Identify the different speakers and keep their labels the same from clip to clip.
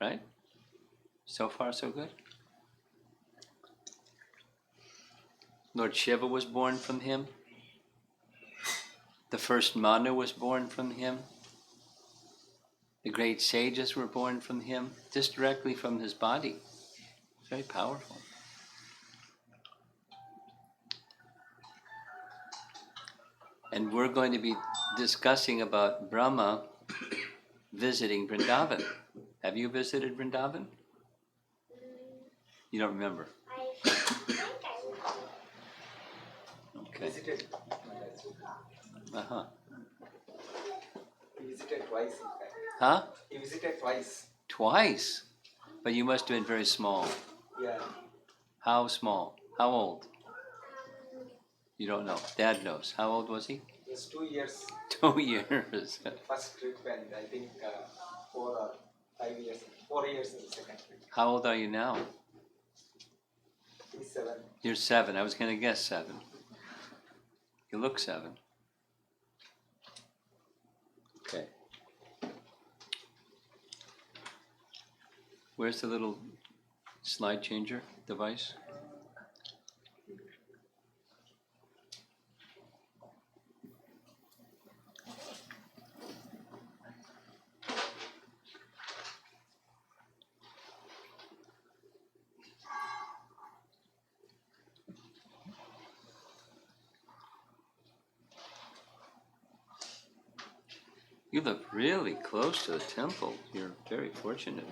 Speaker 1: right? So far, so good. Lord Shiva was born from him. The first Manu was born from him. The great sages were born from him, just directly from his body. Very powerful. And we're going to be discussing about Brahma visiting Vrindavan. Have you visited Vrindavan? You don't remember?
Speaker 2: I think I
Speaker 1: Okay.
Speaker 3: Visited.
Speaker 1: Uh-huh.
Speaker 3: He visited twice, in fact.
Speaker 1: Huh?
Speaker 3: He visited twice.
Speaker 1: Twice? But you must have been very small.
Speaker 3: Yeah.
Speaker 1: How small? How old? You don't know. Dad knows. How old was he?
Speaker 3: It was 2 years.
Speaker 1: 2 years.
Speaker 3: First trip, and I think 4 or 5 years. 4 years in the second trip.
Speaker 1: How old are you now?
Speaker 3: He's 7.
Speaker 1: You're 7. I was going to guess 7. You look 7. Okay. Where's the little slide changer device? You live really close to the temple. You're very fortunate.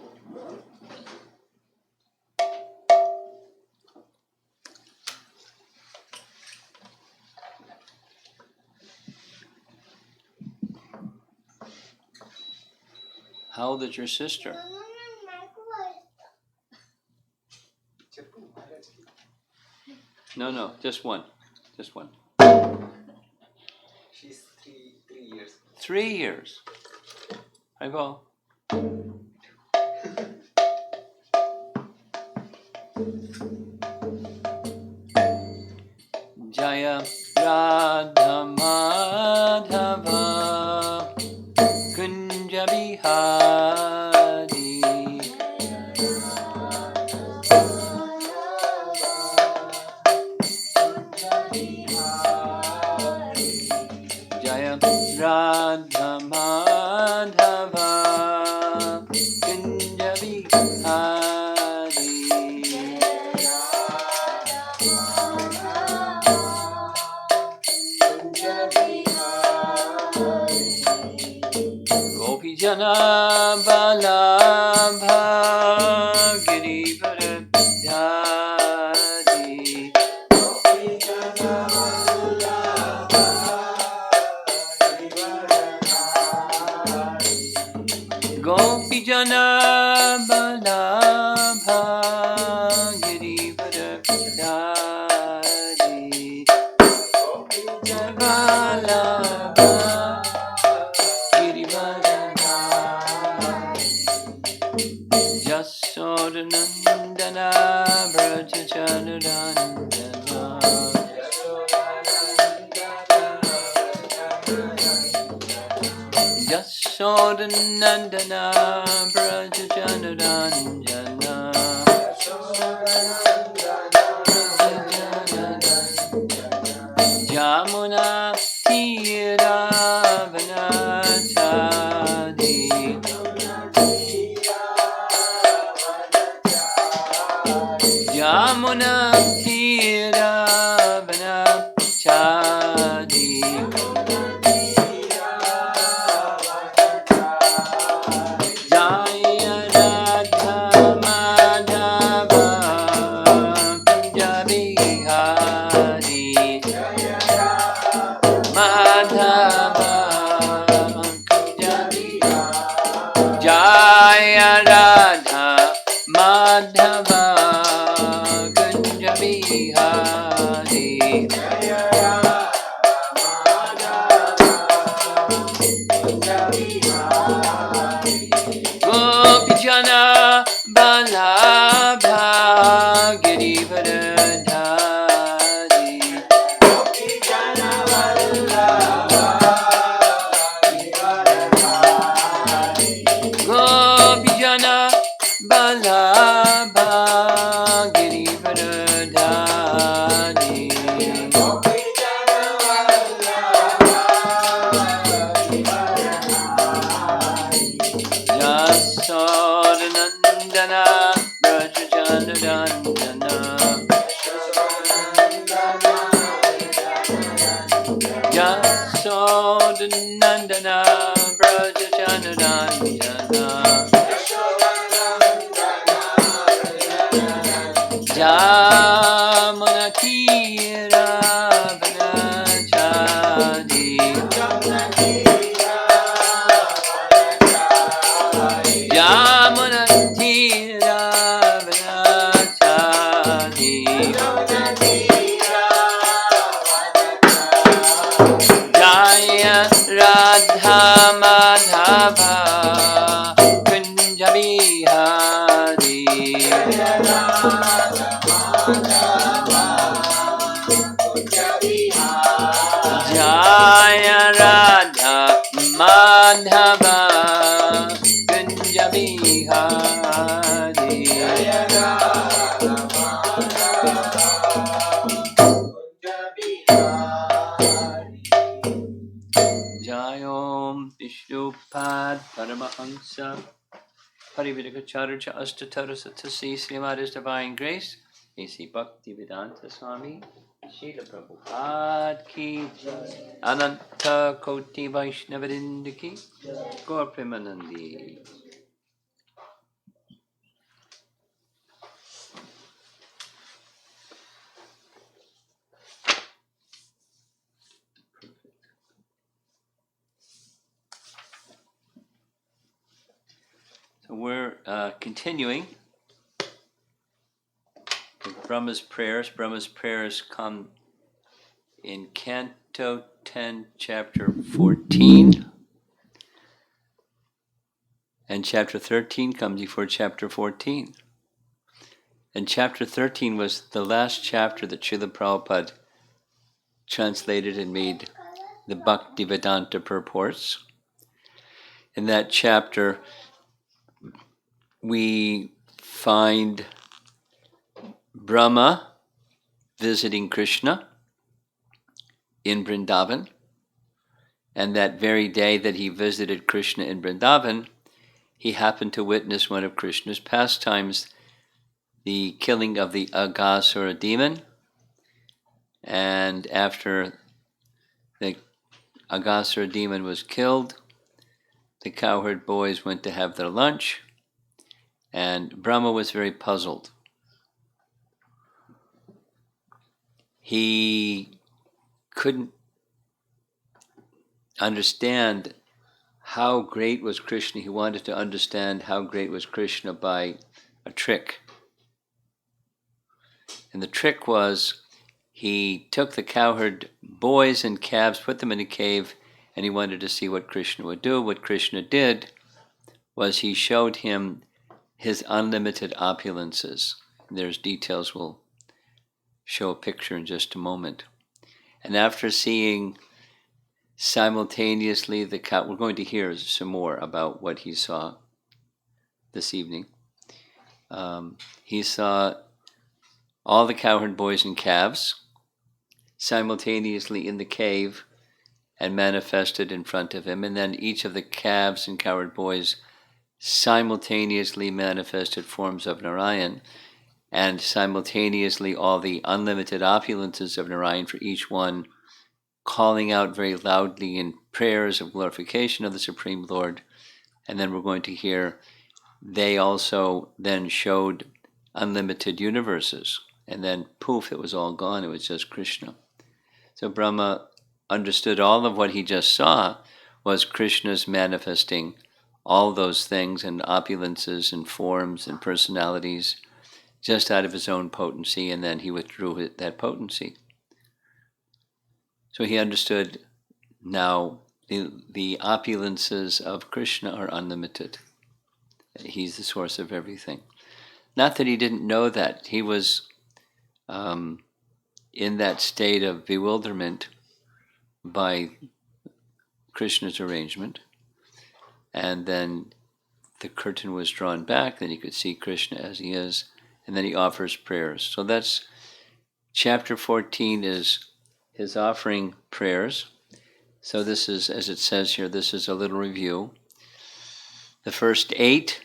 Speaker 1: How old is your sister? No, just one. Just one.
Speaker 3: She's 3 years.
Speaker 1: 3 years. I go. Jaya Radha Madhava Kunja Bihari Jaya Radha Madhava Kunja Bihari Gopi Jana Balabha Girivara Dhari Gopi Jana Balabha Girivara Dhari Balabha Girivara Jasodhanandana Braja Janardana Jasodhanandana Braja Janardana Jamuna Tiravanachadi Jamuna Tiravanachadi Jaya Radha Madhava Kunja Bihari Madhava Kunja Bihari Jaya Radha Madhava Kunja Bihari Gopi Jana Balabha Girivara Dhari Gopi Jana Balabha Girivardhani Jasodanandana Brajachandandana Jasodanandana Brajachandandana Jamunatira Vanachadi Jamunatira Vanachadi Jaya Radha Madhava Kunja Bihari Jaya Radha Madhava Kunja Bihari Jayom Vishnupad Paramahamsa Parividikacharya Astatara Satasi Srimad Divine Grace A.C. Bhaktivedanta Swami Srila Prabhupada Ki Jai Ananta Koti Vaishnavadinda Ki Gaur Premanandi. So we're continuing with Brahma's prayers. Brahma's prayers come in Canto 10, Chapter 14. And Chapter 13 comes before Chapter 14. And Chapter 13 was the last chapter that Srila Prabhupada translated and made the Bhaktivedanta purports. In that chapter, we find Brahma visiting Krishna in Vrindavan. And that very day that he visited Krishna in Vrindavan, he happened to witness one of Krishna's pastimes, the killing of the Aghasura demon. And after the Aghasura demon was killed, the cowherd boys went to have their lunch, and Brahma was very puzzled. He couldn't understand how great was Krishna. He wanted to understand how great was Krishna by a trick. And the trick was he took the cowherd boys and calves, put them in a cave, and he wanted to see what Krishna would do. What Krishna did was he showed him his unlimited opulences. There's details, we'll show a picture in just a moment. And after seeing simultaneously the cow, we're going to hear some more about what he saw this evening. He saw all the cowherd boys and calves simultaneously in the cave and manifested in front of him, and then each of the calves and cowherd boys simultaneously manifested forms of Narayan, and simultaneously all the unlimited opulences of Narayan for each one, calling out very loudly in prayers of glorification of the Supreme Lord. And then we're going to hear they also then showed unlimited universes, and then poof, it was all gone, it was just Krishna. So Brahma understood all of what he just saw was Krishna's manifesting all those things and opulences and forms and personalities just out of his own potency, and then he withdrew that potency. So he understood now the opulences of Krishna are unlimited. He's the source of everything. Not that he didn't know that. He was in that state of bewilderment by Krishna's arrangement, and then the curtain was drawn back, then you could see Krishna as he is, and then he offers prayers. So that's chapter 14 is his offering prayers. So this is, as it says here, this is a little review. The first 8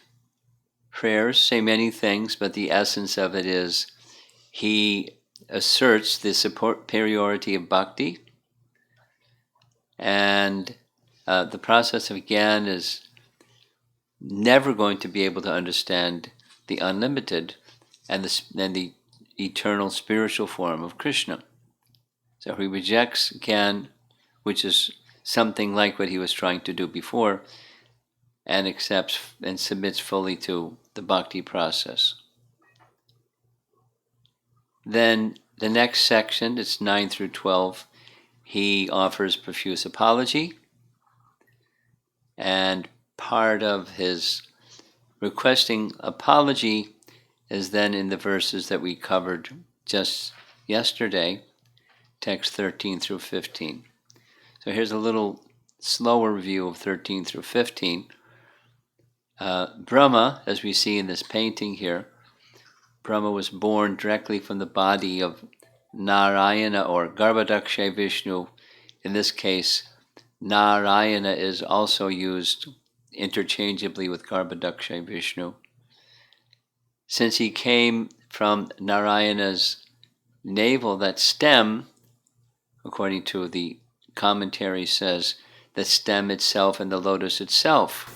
Speaker 1: prayers say many things, but the essence of it is he asserts the superiority of bhakti, and the process of Gyan is never going to be able to understand the unlimited and the eternal spiritual form of Krishna. So he rejects Gyan, which is something like what he was trying to do before, and accepts and submits fully to the bhakti process. Then the next section, it's 9 through 12, he offers profuse apology, and part of his requesting apology is then in the verses that we covered just yesterday, text 13 through 15. So here's a little slower view of 13 through 15. Brahma, as we see in this painting here, Brahma was born directly from the body of Narayana or Garbhodakshay Vishnu. In this case, Narayana is also used interchangeably with Garbhodakshay Vishnu. Since he came from Narayana's navel, that stem, according to the commentary, says the stem itself and the lotus itself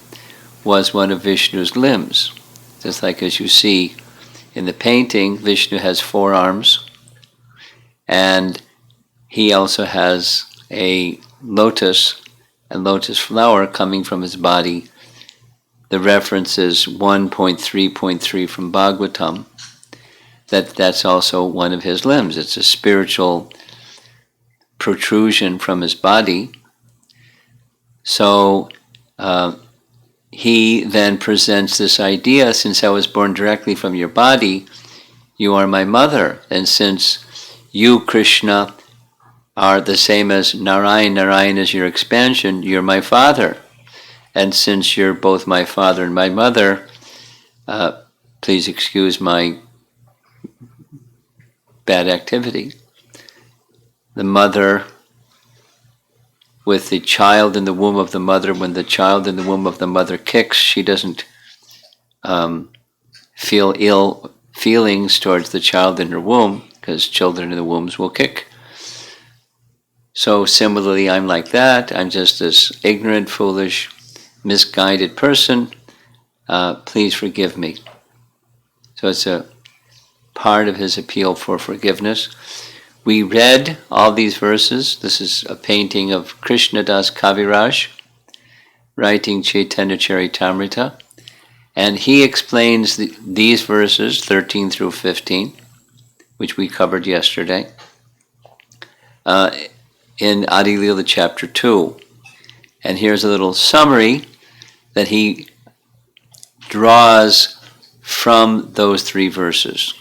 Speaker 1: was one of Vishnu's limbs. Just like as you see in the painting, Vishnu has 4 arms, and he also has a lotus flower coming from his body. The reference is 1.3.3 from Bhagavatam, that's also one of his limbs. It's a spiritual protrusion from his body. So he then presents this idea, since I was born directly from your body, you are my mother, and since you, Krishna, are the same as Narayan, Narayan is your expansion, you're my father. And since you're both my father and my mother, please excuse my bad activity. The mother with the child in the womb of the mother, when the child in the womb of the mother kicks, she doesn't feel ill feelings towards the child in her womb, because children in the wombs will kick. So similarly, I'm like that. I'm just this ignorant, foolish, misguided person. Please forgive me. So it's a part of his appeal for forgiveness. We read all these verses. This is a painting of Krishnadas Kaviraj, writing Chaitanya Charitamrita. And he explains these verses, 13 through 15, which we covered yesterday, in Adi Leela chapter 2. And here's a little summary that he draws from those 3 verses.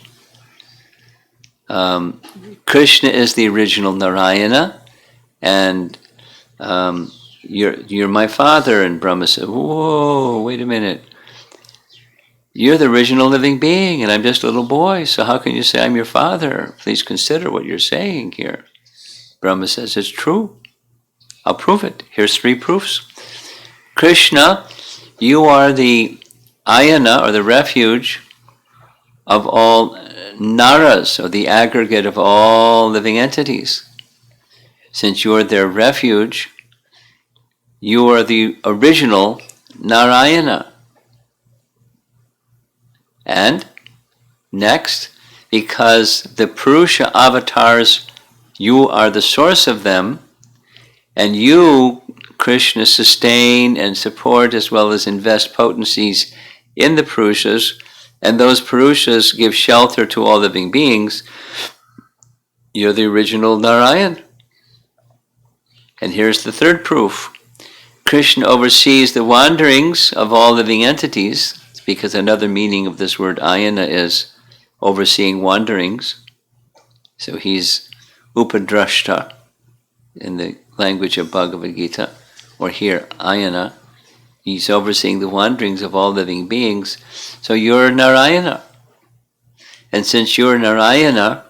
Speaker 1: Krishna is the original Narayana, and you're my father. And Brahma said, whoa, wait a minute. You're the original living being, and I'm just a little boy, so how can you say I'm your father? Please consider what you're saying here. Brahma says, it's true. I'll prove it. Here's 3 proofs. Krishna, you are the ayana, or the refuge, of all naras, or the aggregate of all living entities. Since you are their refuge, you are the original Narayana. And next, because the Purusha avatars, you are the source of them, and you, Krishna, sustain and support as well as invest potencies in the Purushas, and those Purushas give shelter to all living beings. You're the original Narayan. And here's the 3rd proof. Krishna oversees the wanderings of all living entities, because another meaning of this word ayana is overseeing wanderings. So he's upadrashta in the language of Bhagavad Gita, or here ayana He's overseeing the wanderings of all living beings. So you're Narayana. And since you're Narayana,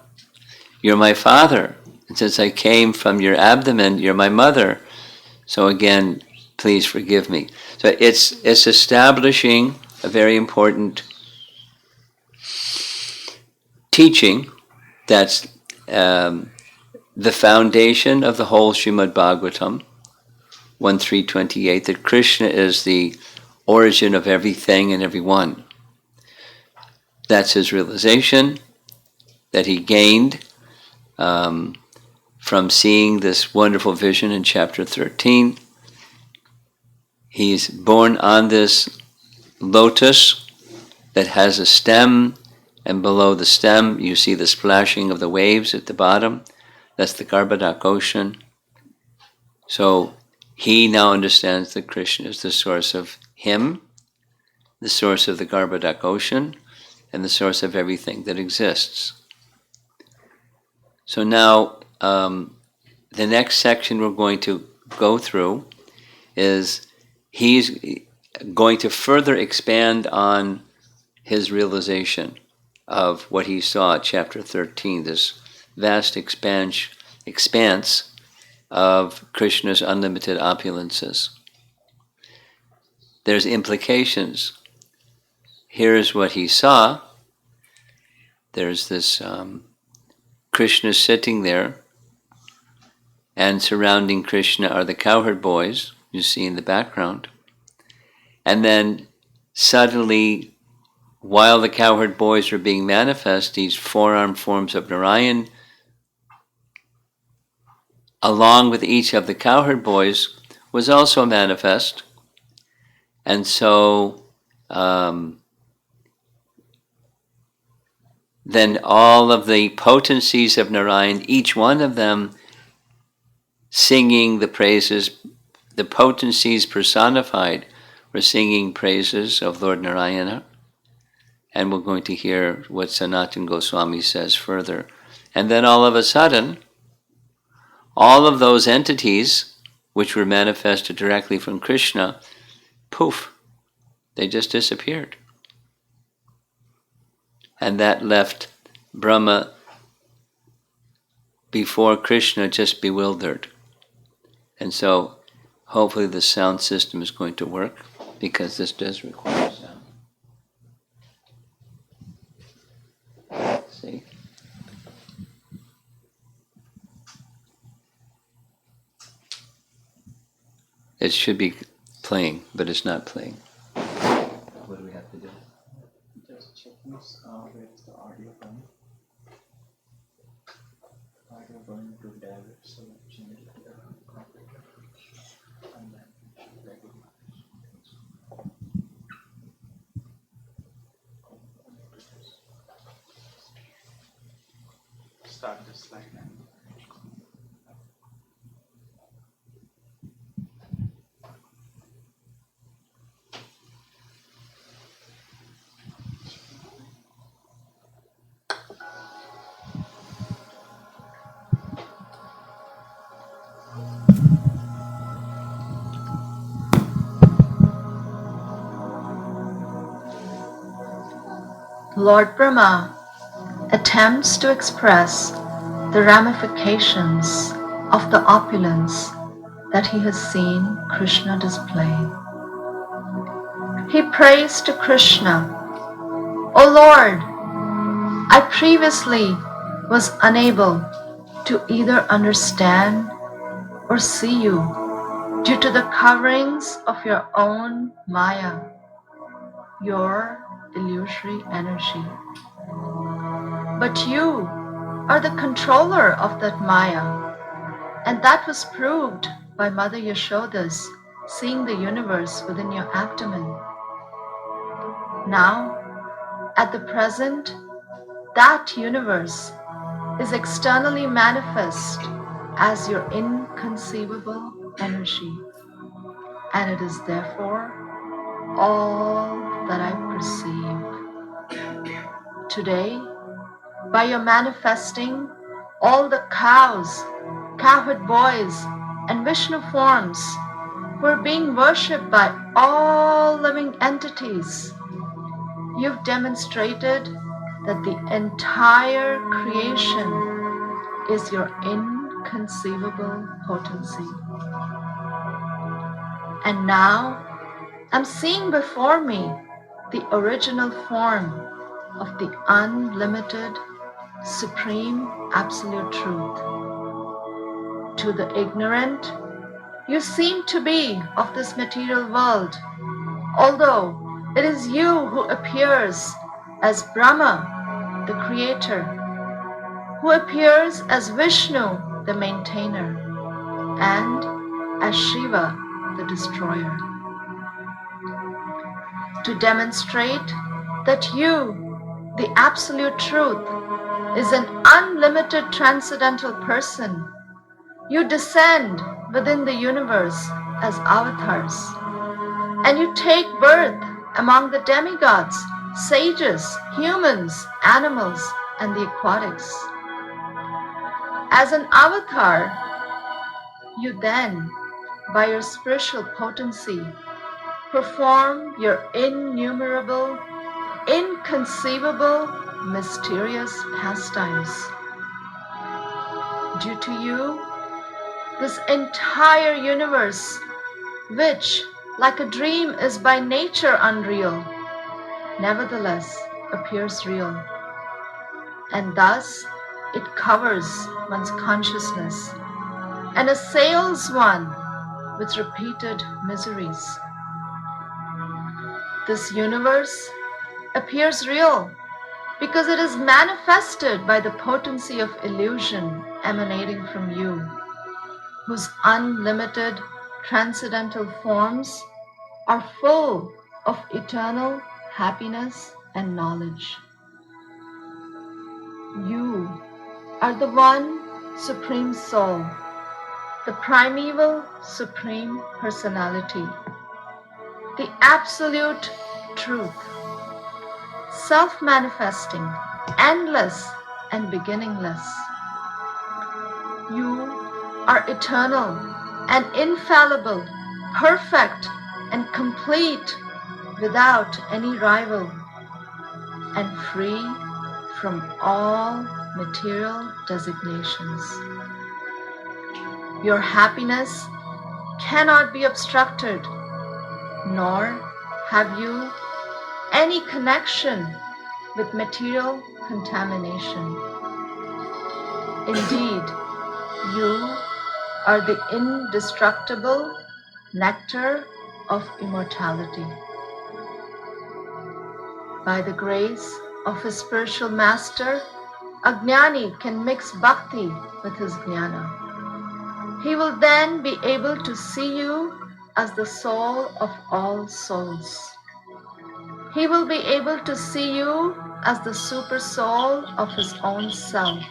Speaker 1: you're my father. And since I came from your abdomen, you're my mother. So again, please forgive me. So it's establishing a very important teaching that's the foundation of the whole Srimad Bhagavatam, 1.3.28, that Krishna is the origin of everything and everyone. That's his realization that he gained from seeing this wonderful vision in chapter 13. He's born on this lotus that has a stem, and below the stem you see the splashing of the waves at the bottom. That's the Garbhodak ocean. So he now understands that Krishna is the source of him, the source of the Garbhodak ocean, and the source of everything that exists. So now the next section we're going to go through is he's going to further expand on his realization of what he saw at chapter 13, this vast expanse of Krishna's unlimited opulences. There's implications. Here's what he saw. There's this Krishna sitting there, and surrounding Krishna are the cowherd boys you see in the background. And then suddenly, while the cowherd boys are being manifest, these four-armed forms of Narayan, along with each of the cowherd boys, was also manifest. And so then all of the potencies of Narayan, each one of them singing the praises, the potencies personified were singing praises of Lord Narayana. And we're going to hear what Sanatana Goswami says further. And then all of a sudden, all of those entities which were manifested directly from Krishna, poof, they just disappeared. And that left Brahma before Krishna just bewildered. And so hopefully the sound system is going to work, because this does require sound. See? It should be playing, but it's not playing. What do we have to do?
Speaker 3: Just check this, where is the audio going? Audio going to direct, so change it to the computer. And then regular. Start the slide and
Speaker 2: Lord Brahma attempts to express the ramifications of the opulence that he has seen Krishna display. He prays to Krishna, "O Lord, I previously was unable to either understand or see you due to the coverings of your own Maya, your illusory energy. But you are the controller of that Maya, and that was proved by Mother Yashoda's seeing the universe within your abdomen. Now, at the present, that universe is externally manifest as your inconceivable energy, and it is therefore all that I perceive. Today, by your manifesting all the cows, cowherd boys, and Vishnu forms who are being worshipped by all living entities, you've demonstrated that the entire creation is your inconceivable potency. And now I'm seeing before me the original form of the unlimited, supreme, absolute truth. To the ignorant, you seem to be of this material world, although it is you who appears as Brahma, the creator, who appears as Vishnu, the maintainer, and as Shiva, the destroyer. To demonstrate that you, the absolute truth, is an unlimited transcendental person, you descend within the universe as avatars, and you take birth among the demigods, sages, humans, animals, and the aquatics. As an avatar, you then, by your spiritual potency, perform your innumerable, inconceivable, mysterious pastimes. Due to you, this entire universe, which, like a dream, is by nature unreal, nevertheless appears real, and thus it covers one's consciousness and assails one with repeated miseries. This universe appears real because it is manifested by the potency of illusion emanating from you, whose unlimited transcendental forms are full of eternal happiness and knowledge. You are the one Supreme Soul, the primeval Supreme Personality, the Absolute Truth, self-manifesting, endless and beginningless. You are eternal and infallible, perfect and complete, without any rival, and free from all material designations. Your happiness cannot be obstructed, nor have you any connection with material contamination. Indeed, you are the indestructible nectar of immortality. By the grace of his spiritual master, a jnani can mix bhakti with his jnana. He will then be able to see you as the soul of all souls. He will be able to see you as the super soul of his own self.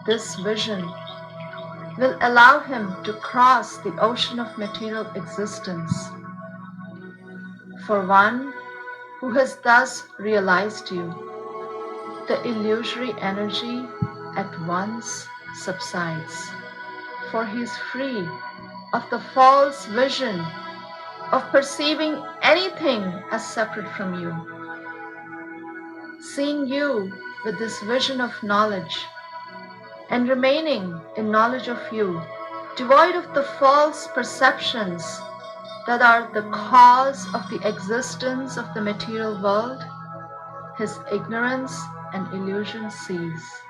Speaker 2: This vision will allow him to cross the ocean of material existence. For one who has thus realized you, the illusory energy at once subsides, for he is free of the false vision of perceiving anything as separate from you. Seeing you with this vision of knowledge, and remaining in knowledge of you, devoid of the false perceptions that are the cause of the existence of the material world, his ignorance and illusion cease.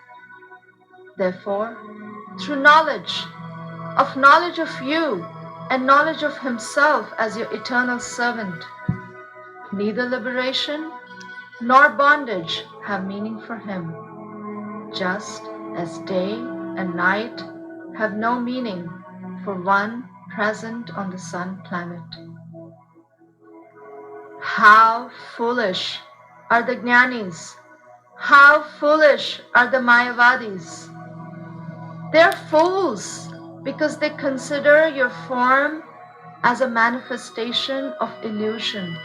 Speaker 2: Therefore, through knowledge of you and knowledge of himself as your eternal servant, neither liberation nor bondage have meaning for him, just as day and night have no meaning for one present on the sun planet. How foolish are the jnanis! How foolish are the mayavadis! They are fools because they consider your form as a manifestation of illusion.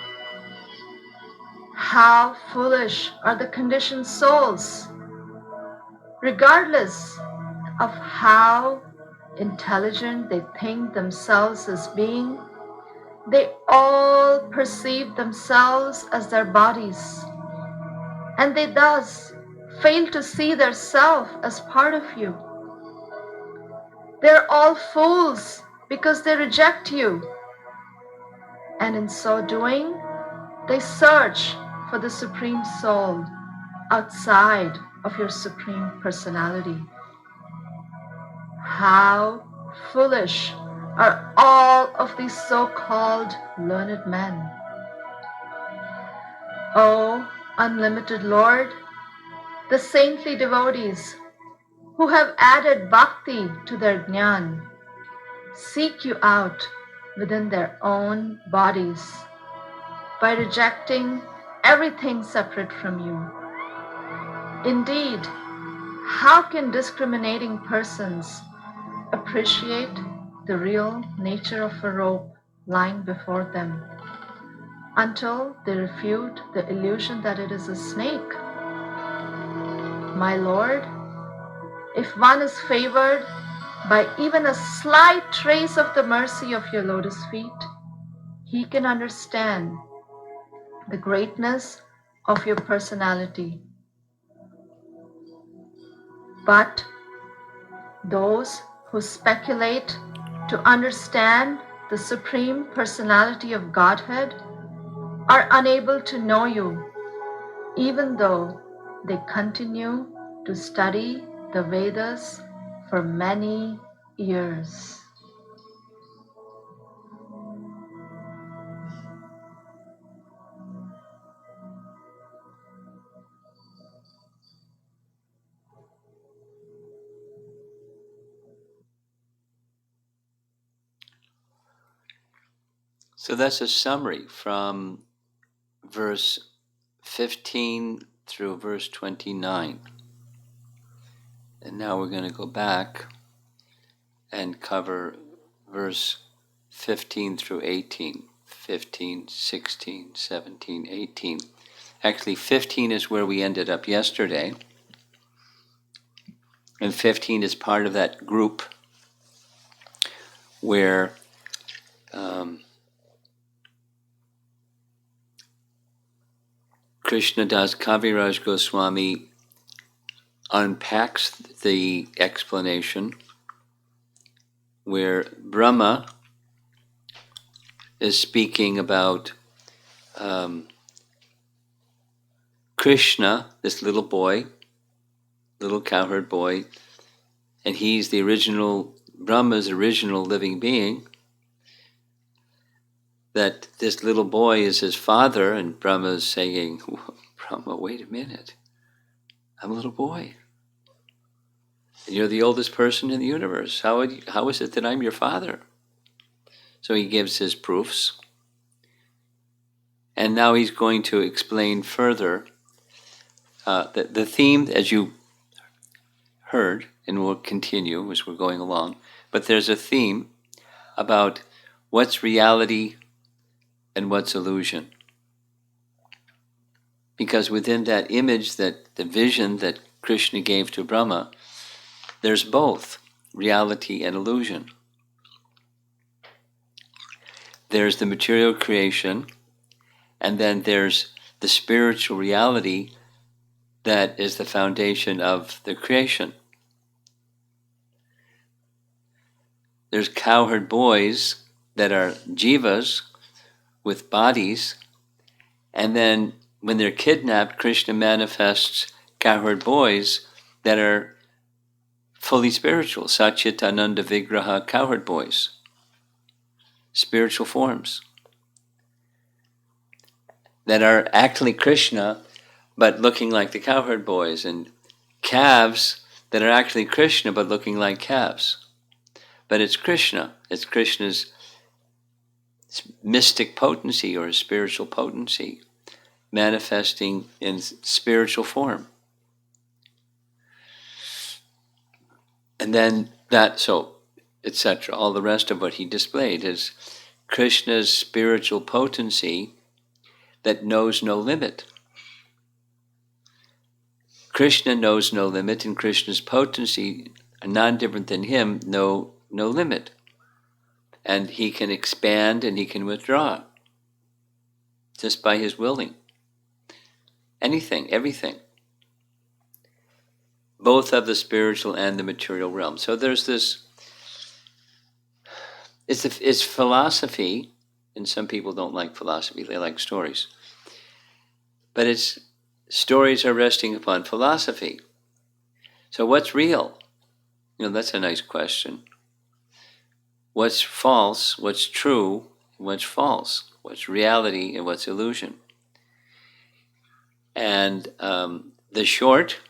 Speaker 2: How foolish are the conditioned souls! Regardless of how intelligent they think themselves as being, they all perceive themselves as their bodies, and they thus fail to see their self as part of you. They're all fools because they reject you, and in so doing, they search for the Supreme Soul outside of your Supreme Personality. How foolish are all of these so-called learned men. O unlimited Lord, the saintly devotees who have added bhakti to their jnana seek you out within their own bodies by rejecting everything separate from you. Indeed, how can discriminating persons appreciate the real nature of a rope lying before them until they refute the illusion that it is a snake? My Lord, if one is favored by even a slight trace of the mercy of your lotus feet, he can understand the greatness of your personality. But those who speculate to understand the Supreme Personality of Godhead are unable to know you, even though they continue to study the Vedas for many years.
Speaker 1: So that's a summary from verse 15 through verse 29. And now we're going to go back and cover verse 15 through 18. 15, 16, 17, 18. Actually, 15 is where we ended up yesterday. And 15 is part of that group where Krishnadas Kaviraj Goswami unpacks the explanation where Brahma is speaking about Krishna, this little boy, little cowherd boy, and he's the original, Brahma's original living being, that this little boy is his father, and Brahma's saying, Brahma, wait a minute, I'm a little boy. And you're the oldest person in the universe. How is it that I'm your father? So he gives his proofs. And now he's going to explain further the theme, as you heard, and will continue as we're going along. But there's a theme about what's reality and what's illusion. Because within that image, that the vision that Krishna gave to Brahma, there's both reality and illusion. There's the material creation, and then there's the spiritual reality that is the foundation of the creation. There's cowherd boys that are jivas with bodies, and then when they're kidnapped, Krishna manifests cowherd boys that are fully spiritual, Satchitananda Vigraha cowherd boys, spiritual forms that are actually Krishna but looking like the cowherd boys, and calves that are actually Krishna but looking like calves. But it's Krishna, it's Krishna's mystic potency or spiritual potency manifesting in spiritual form. And then that, so, etc. All the rest of what he displayed is Krishna's spiritual potency that knows no limit. Krishna knows no limit, and Krishna's potency, non-different than him, no no limit. And he can expand and he can withdraw just by his willing. Anything, everything. Both of the spiritual and the material realm. So there's this, it's philosophy, and some people don't like philosophy, they like stories. But it's stories are resting upon philosophy. So what's real? That's a nice question. What's false, what's true, what's false? What's reality and what's illusion? And the short,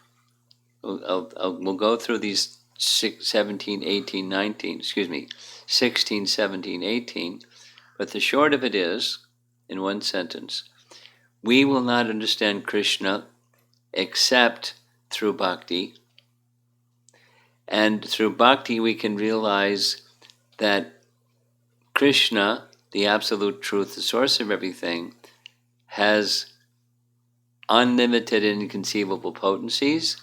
Speaker 1: we'll go through these 16, 17, 18, but the short of it is, in one sentence, we will not understand Krishna except through bhakti. And through bhakti we can realize that Krishna, the absolute truth, the source of everything, has unlimited and inconceivable potencies,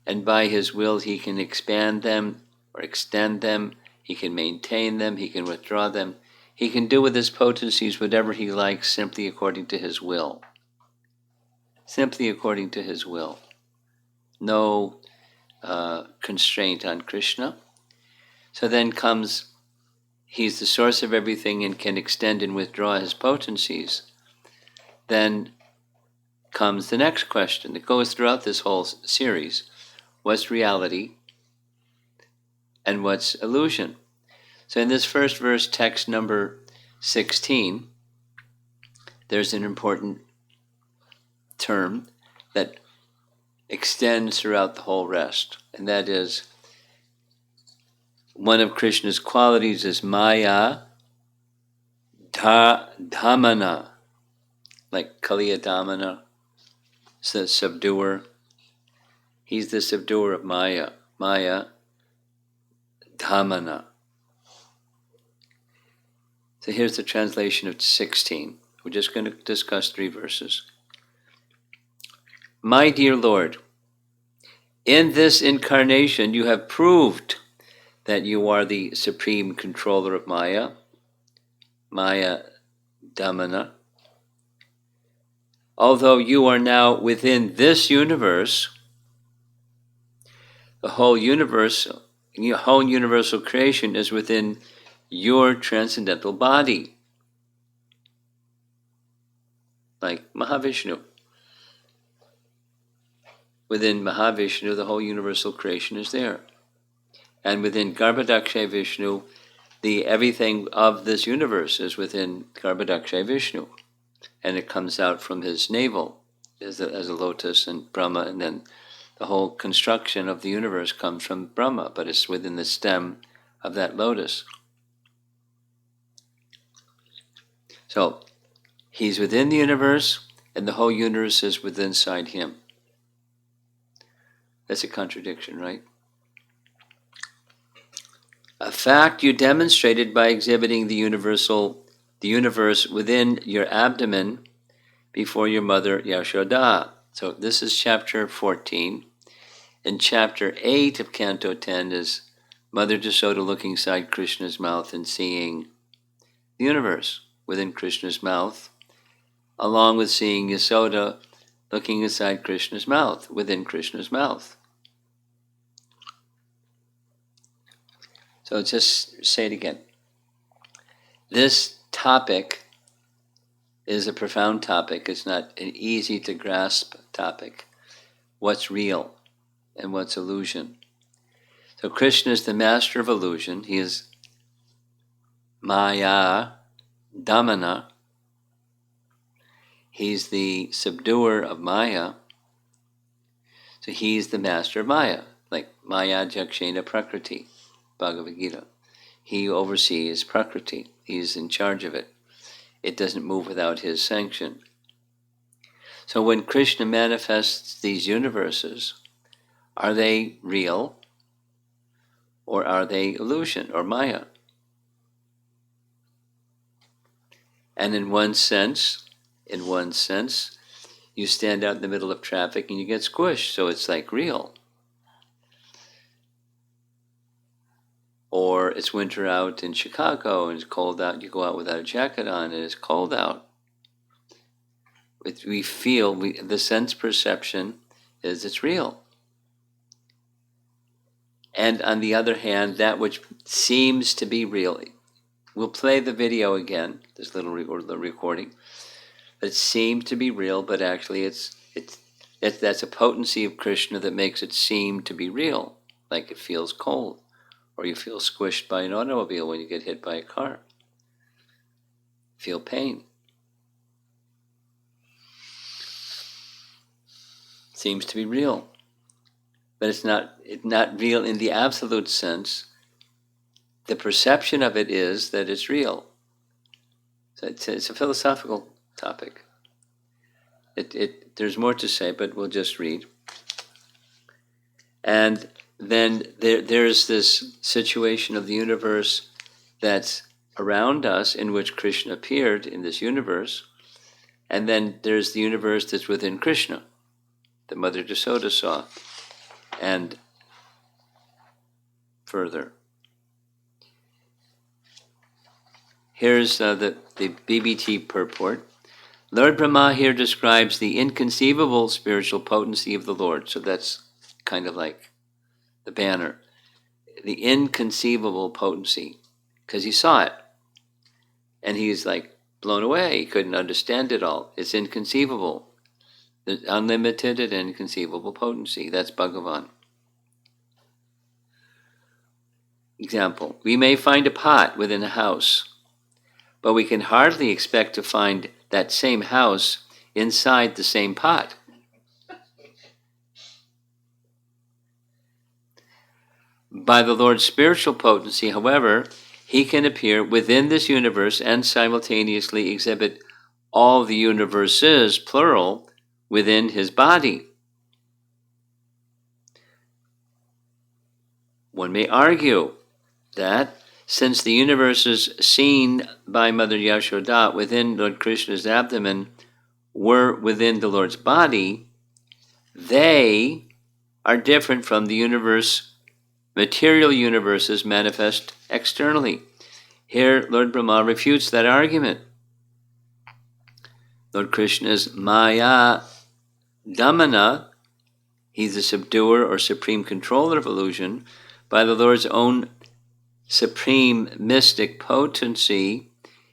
Speaker 1: and by his will he can expand them or extend them, he can maintain them, he can withdraw them. He can do with his potencies whatever he likes, simply according to his will. Simply according to his will. No constraint on Krishna. So then comes, he's the source of everything and can extend and withdraw his potencies. Then comes the next question that goes throughout this whole series. What's reality and what's illusion? So in this first verse, text number 16, there's an important term that extends throughout the whole rest, and that is, one of Krishna's qualities is Maya Dhamana, like Kaliya Dhamana, the subduer. He's the subduer of Maya, Maya Dhamana. So here's the translation of 16. We're just going to discuss 3 verses. My dear Lord, in this incarnation you have proved that you are the supreme controller of Maya, Maya Dhamana. Although you are now within this universe, the whole universal creation is within your transcendental body, like Mahavishnu. Within Mahavishnu, the whole universal creation is there. And within Garbhodakshay Vishnu, the everything of this universe is within Garbhodakshay Vishnu. And it comes out from his navel as a lotus and Brahma, and then the whole construction of the universe comes from Brahma, but it's within the stem of that lotus. So he's within the universe, and the whole universe is within inside him. That's a contradiction, right? A fact you demonstrated by exhibiting the universe within your abdomen before your mother Yashoda. So this is chapter 14. And chapter 8 of Canto 10 is Mother Jasoda looking inside Krishna's mouth and seeing the universe within Krishna's mouth, along with seeing Yasoda looking inside Krishna's mouth, within Krishna's mouth. So just say it again. This topic is a profound topic. It's not an easy to grasp topic. What's real and what's illusion? So Krishna is the master of illusion. He is Maya Dhamana. He's the subduer of Maya. So he's the master of Maya, like Maya Jakshena Prakriti, Bhagavad Gita. He oversees Prakriti. He's in charge of it. It doesn't move without his sanction. So when Krishna manifests these universes, are they real or are they illusion or Maya? And in one sense, you stand out in the middle of traffic and you get squished, so it's like real. Or it's winter out in Chicago and it's cold out, you go out without a jacket on and it's cold out. We feel, the sense perception is it's real. And on the other hand, that which seems to be real, we'll play the video again, this little recording. It seems to be real, but actually that's a potency of Krishna that makes it seem to be real, like it feels cold, or you feel squished by an automobile when you get hit by a car. Feel pain. Seems to be real, but it's not real in the absolute sense. The perception of it is that it's real. So it's a philosophical topic. There's more to say, but we'll just read. And then there's this situation of the universe that's around us, in which Krishna appeared in this universe. And then there's the universe that's within Krishna, that Mother Yasoda saw, and further. Here's the BBT purport. Lord Brahma here describes the inconceivable spiritual potency of the Lord. So that's kind of like the banner. The inconceivable potency, because he saw it. And he's like blown away. He couldn't understand it all. It's inconceivable. The unlimited and inconceivable potency. That's Bhagavan. Example. We may find a pot within a house, but we can hardly expect to find that same house inside the same pot. By the Lord's spiritual potency, however, he can appear within this universe and simultaneously exhibit all the universes, plural, within his body. One may argue that since the universes seen by Mother Yashoda within Lord Krishna's abdomen were within the Lord's body, they are different from the material universes manifest externally. Here, Lord Brahma refutes that argument. Lord Krishna's Maya Damana, he's the subduer or supreme controller of illusion. By the Lord's own supreme mystic potency,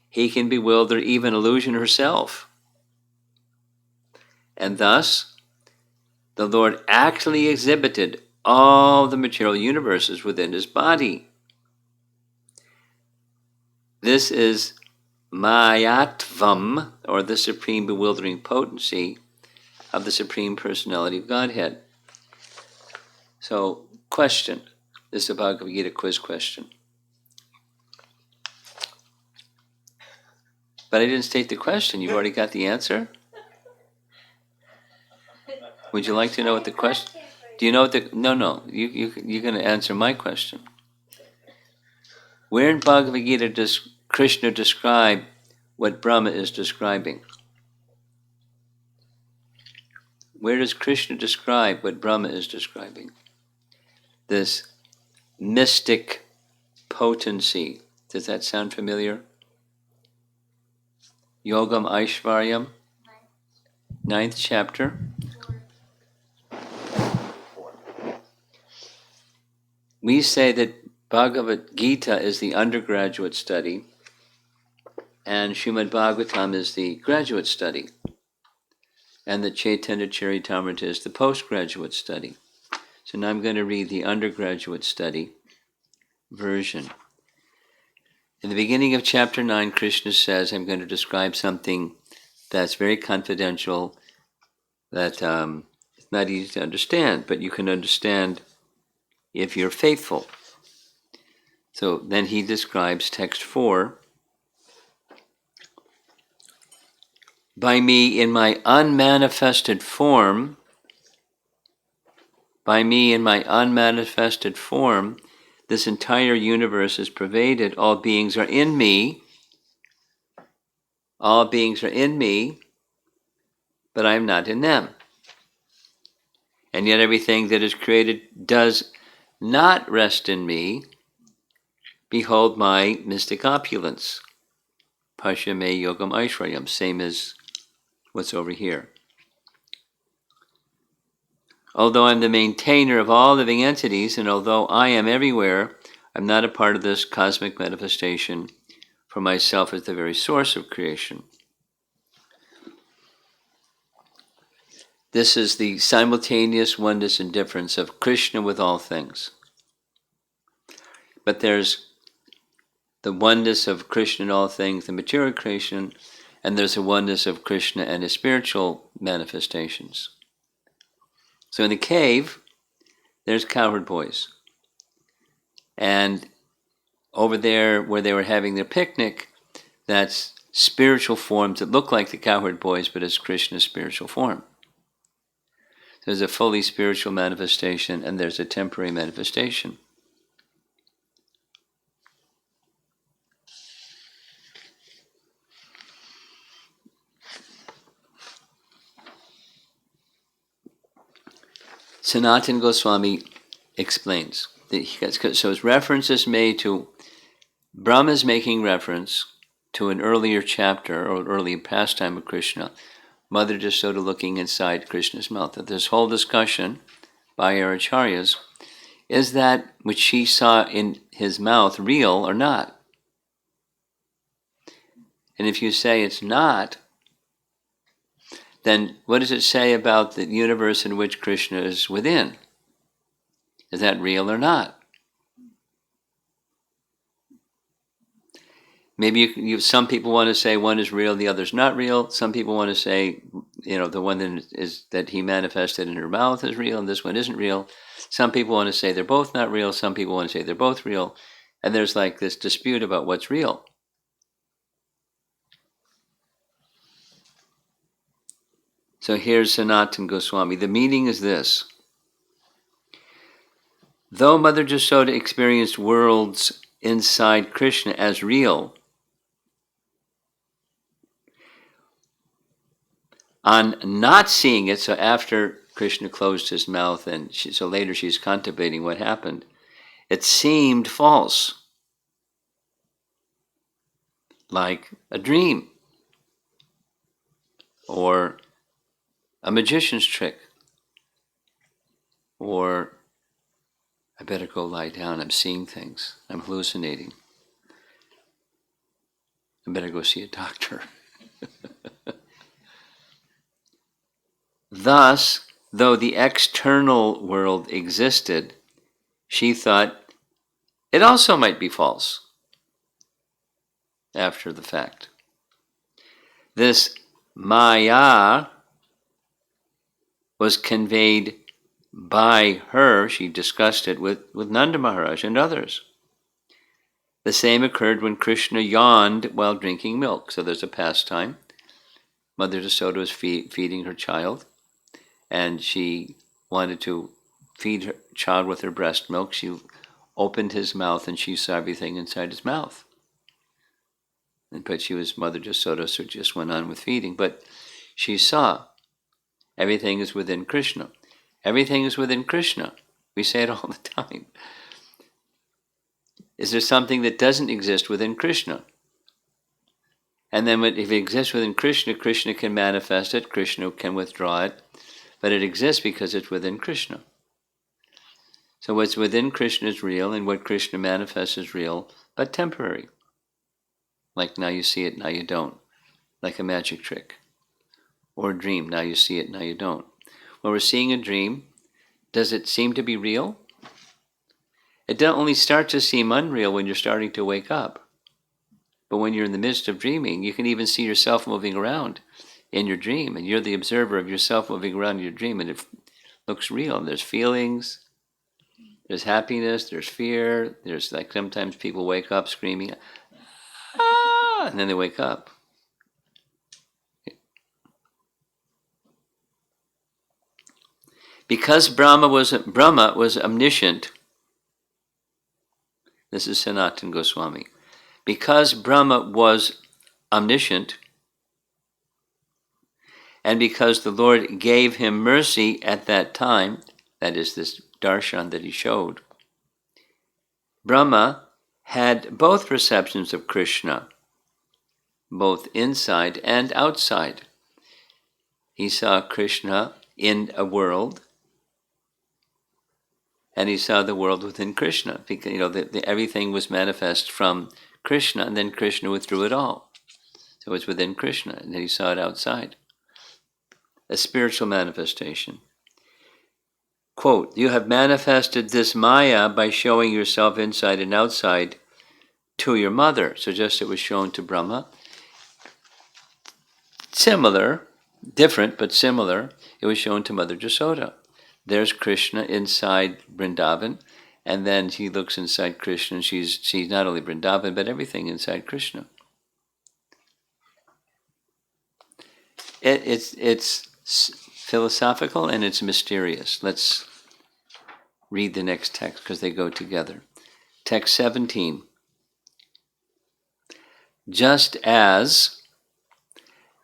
Speaker 1: he can bewilder even illusion herself. And thus, the Lord actually exhibited all the material universes within his body. This is Mayatvam, or the supreme bewildering potency of the Supreme Personality of Godhead. So, question. This is a Bhagavad Gita quiz question. But I didn't state the question. You've already got the answer? Would you like to know what the question? Do you know what the? No. You're going to answer my question. Where in Bhagavad Gita does Krishna describe what Brahma is describing? Where does Krishna describe what Brahma is describing? This mystic potency. Does that sound familiar? Yogam Aishvaryam, 9th chapter. We say that Bhagavad Gita is the undergraduate study and Srimad Bhagavatam is the graduate study, and the Chaitanya Charitamrita is the postgraduate study. So now I'm going to read the undergraduate study version. In the beginning of chapter 9, Krishna says, I'm going to describe something that's very confidential, that it's not easy to understand, but you can understand if you're faithful. So then he describes text 4. By me in my unmanifested form, this entire universe is pervaded. All beings are in me. All beings are in me, but I am not in them. And yet everything that is created does not rest in me, behold my mystic opulence. Pasha me yogam aishrayam, same as what's over here. Although I'm the maintainer of all living entities, and although I am everywhere, I'm not a part of this cosmic manifestation, for myself is the very source of creation. This is the simultaneous oneness and difference of Krishna with all things. But there's the oneness of Krishna in all things, the material creation, and there's a oneness of Krishna and his spiritual manifestations. So in the cave, there's cowherd boys. And over there where they were having their picnic, that's spiritual forms that look like the cowherd boys, but it's Krishna's spiritual form. There's a fully spiritual manifestation and there's a temporary manifestation. Sanatana Goswami explains that so his reference is made to Brahma is making reference to an earlier chapter or earlier pastime of Krishna, Mother Jasoda looking inside Krishna's mouth. That this whole discussion by our acharyas is that which she saw in his mouth real or not? And if you say it's not, then what does it say about the universe in which Krishna is within? Is that real or not? Maybe some people want to say one is real, the other's not real. Some people want to say, the one that he manifested in her mouth is real and this one isn't real. Some people want to say they're both not real. Some people want to say they're both real. And there's like this dispute about what's real. So here's Sanatana Goswami. The meaning is this. Though Mother Jasoda experienced worlds inside Krishna as real, on not seeing it, so after Krishna closed his mouth, and so later she's contemplating what happened, it seemed false, like a dream, or a magician's trick, or I better go lie down, I'm seeing things, I'm hallucinating, I better go see a doctor. Thus, though the external world existed, she thought it also might be false after the fact. This Maya was conveyed by her, she discussed it with Nanda Maharaj and others. The same occurred when Krishna yawned while drinking milk. So there's a pastime. Mother Jasoda was feeding her child, and she wanted to feed her child with her breast milk. She opened his mouth and she saw everything inside his mouth. But she was Mother Jasoda, so just went on with feeding. But she saw everything is within Krishna. Everything is within Krishna. We say it all the time. Is there something that doesn't exist within Krishna? And then if it exists within Krishna, Krishna can manifest it, Krishna can withdraw it, but it exists because it's within Krishna. So what's within Krishna is real, and what Krishna manifests is real, but temporary. Like now you see it, now you don't. Like a magic trick. Or a dream, now you see it, now you don't. When we're seeing a dream, does it seem to be real? It doesn't only start to seem unreal when you're starting to wake up. But when you're in the midst of dreaming, you can even see yourself moving around in your dream, and you're the observer of yourself moving around in your dream, and it looks real. And there's feelings, there's happiness, there's fear, there's like sometimes people wake up screaming, ah, and then they wake up. Because Brahma was omniscient, this is Sanatana Goswami, because Brahma was omniscient, and because the Lord gave him mercy at that time, that is this darshan that he showed, Brahma had both perceptions of Krishna, both inside and outside. He saw Krishna in a world, and he saw the world within Krishna, because everything was manifest from Krishna, and then Krishna withdrew it all. So it's within Krishna, and then he saw it outside. A spiritual manifestation. Quote, "You have manifested this Maya by showing yourself inside and outside to your mother." So just it was shown to Brahma. Similar, different but similar, it was shown to Mother Jasoda. There's Krishna inside Vrindavan, and then he looks inside Krishna, and she's not only Vrindavan, but everything inside Krishna. It's philosophical and it's mysterious. Let's read the next text because they go together. Text 17. Just as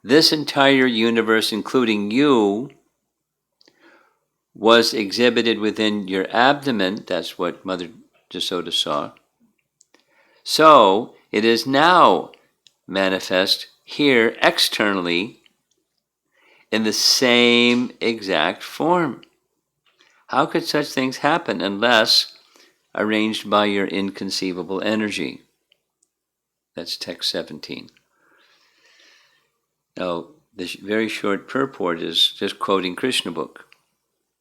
Speaker 1: this entire universe, including you, was exhibited within your abdomen, that's what Mother Jasoda saw, so it is now manifest here externally in the same exact form. How could such things happen unless arranged by your inconceivable energy? That's text 17. Now, this very short purport is just quoting Krishna book,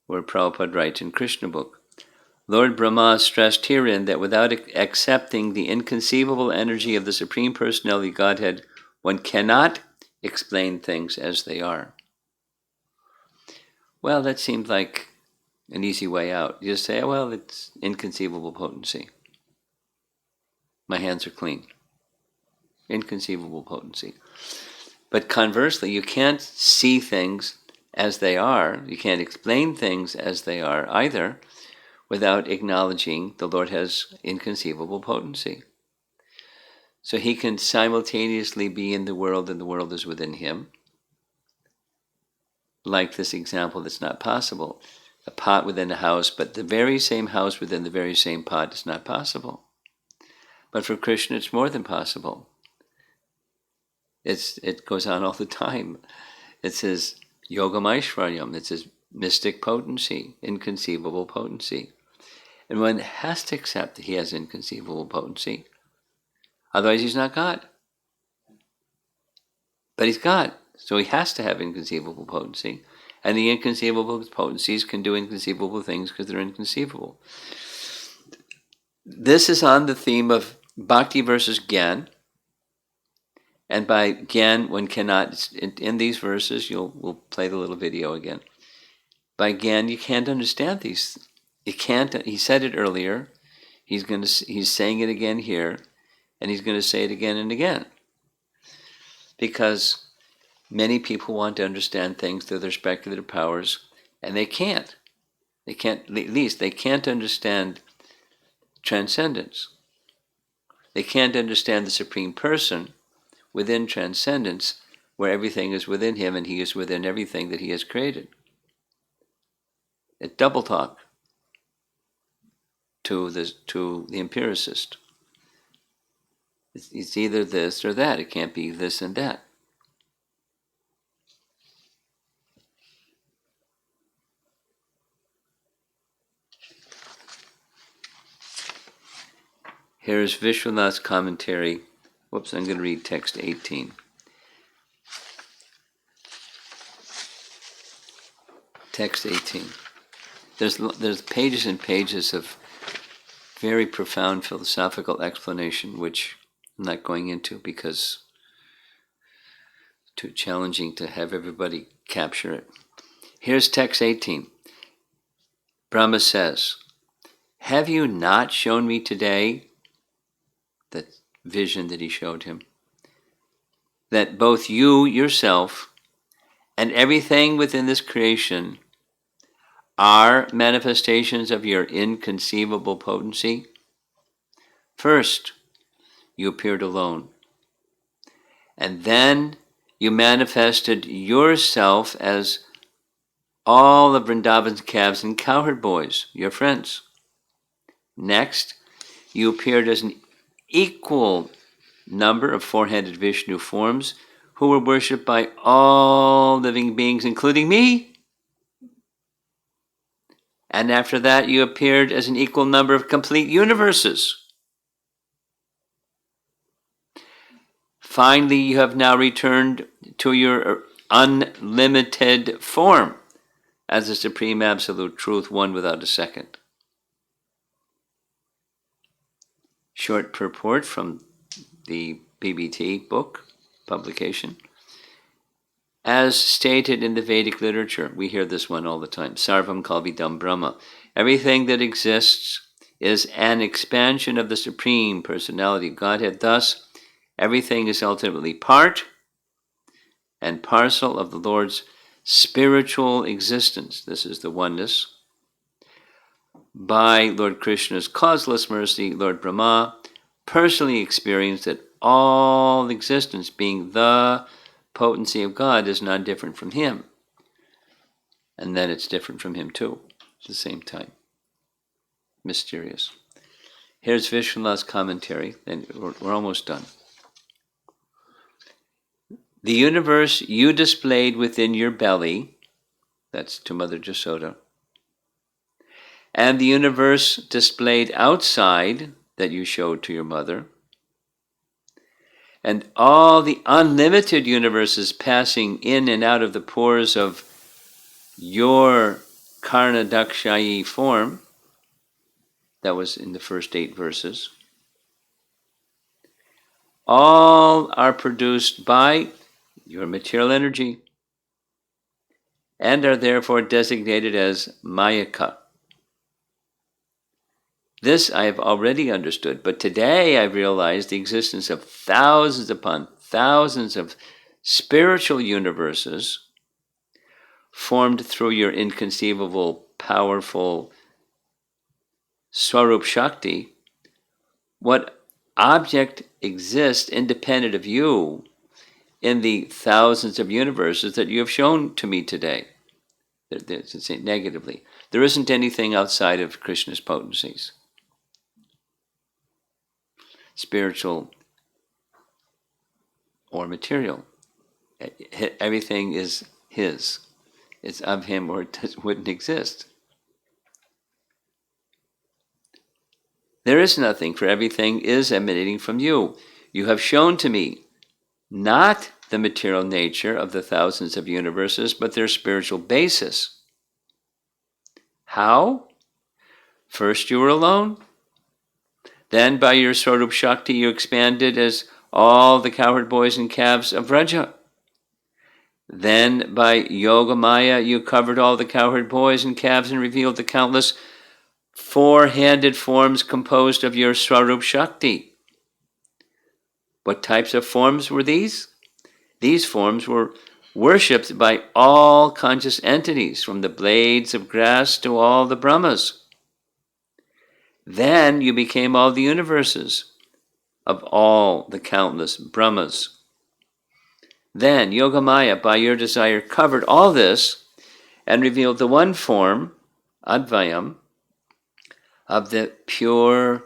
Speaker 1: where Prabhupada writes in Krishna book, Lord Brahma stressed herein that without accepting the inconceivable energy of the Supreme Personality of Godhead, one cannot explain things as they are. Well, that seems like an easy way out. You just say, well, it's inconceivable potency. My hands are clean. Inconceivable potency. But conversely, you can't see things as they are. You can't explain things as they are either without acknowledging the Lord has inconceivable potency. So he can simultaneously be in the world and the world is within him. Like this example, that's not possible. A pot within a house, but the very same house within the very same pot is not possible. But for Krishna, it's more than possible. It goes on all the time. It's his yogam aishvaryam, it's his mystic potency, inconceivable potency. And one has to accept that he has inconceivable potency. Otherwise he's not God. But he's God, so he has to have inconceivable potency. And the inconceivable potencies can do inconceivable things because they're inconceivable. This is on the theme of bhakti versus gyan. And by gyan, one cannot, in these verses, we'll play the little video again. By gyan, you can't understand these. You can't, he said it earlier, he's saying it again here, and he's going to say it again and again. Because many people want to understand things through their speculative powers, and they can't. They can't, at least they can't understand transcendence. They can't understand the Supreme Person within transcendence, where everything is within him and he is within everything that he has created. It's double talk to the empiricist. It's either this or that. It can't be this and that. Here is Vishwanath's commentary. Whoops, I'm going to read text 18. Text 18. There's pages and pages of very profound philosophical explanation, which I'm not going into because it's too challenging to have everybody capture it. Here's text 18. Brahma says, have you not shown me today, that vision that he showed him, that both you yourself and everything within this creation are manifestations of your inconceivable potency? First, you appeared alone, and then you manifested yourself as all of Vrindavan's calves and cowherd boys, your friends. Next, you appeared as an equal number of four-handed Vishnu forms who were worshipped by all living beings, including me. And after that, you appeared as an equal number of complete universes. Finally, you have now returned to your unlimited form as the Supreme Absolute Truth, one without a second. Short purport from the BBT book publication. As stated in the Vedic literature, we hear this one all the time, Sarvam Kalvidam Brahma. Everything that exists is an expansion of the Supreme Personality of Godhead. Thus, everything is ultimately part and parcel of the Lord's spiritual existence. This is the oneness. By Lord Krishna's causeless mercy, Lord Brahma personally experienced that all existence, being the potency of God, is not different from him. And then it's different from him too, at the same time. Mysterious. Here's Vishwanath's commentary, and we're almost done. The universe you displayed within your belly, that's to Mother Jasoda, and the universe displayed outside that you showed to your mother, and all the unlimited universes passing in and out of the pores of your Karnadakshayi form, that was in the first 8 verses, all are produced by your material energy and are therefore designated as Mayaka. This I have already understood, but today I realize the existence of thousands upon thousands of spiritual universes formed through your inconceivable, powerful Swarup Shakti. What object exists independent of you in the thousands of universes that you have shown to me today? To say negatively, there isn't anything outside of Krishna's potencies, spiritual or material. Everything is his. It's of him, or it wouldn't exist. There is nothing, for everything is emanating from you. You have shown to me not the material nature of the thousands of universes, but their spiritual basis. How? First you were alone. Then by your Swarup Shakti you expanded as all the cowherd boys and calves of Vraja. Then by Yoga Maya you covered all the cowherd boys and calves and revealed the countless four-handed forms composed of your Swarup Shakti. What types of forms were these? These forms were worshipped by all conscious entities, from the blades of grass to all the Brahmas. Then you became all the universes of all the countless Brahmas. Then Yogamaya, by your desire, covered all this and revealed the one form, Advayam, of the pure,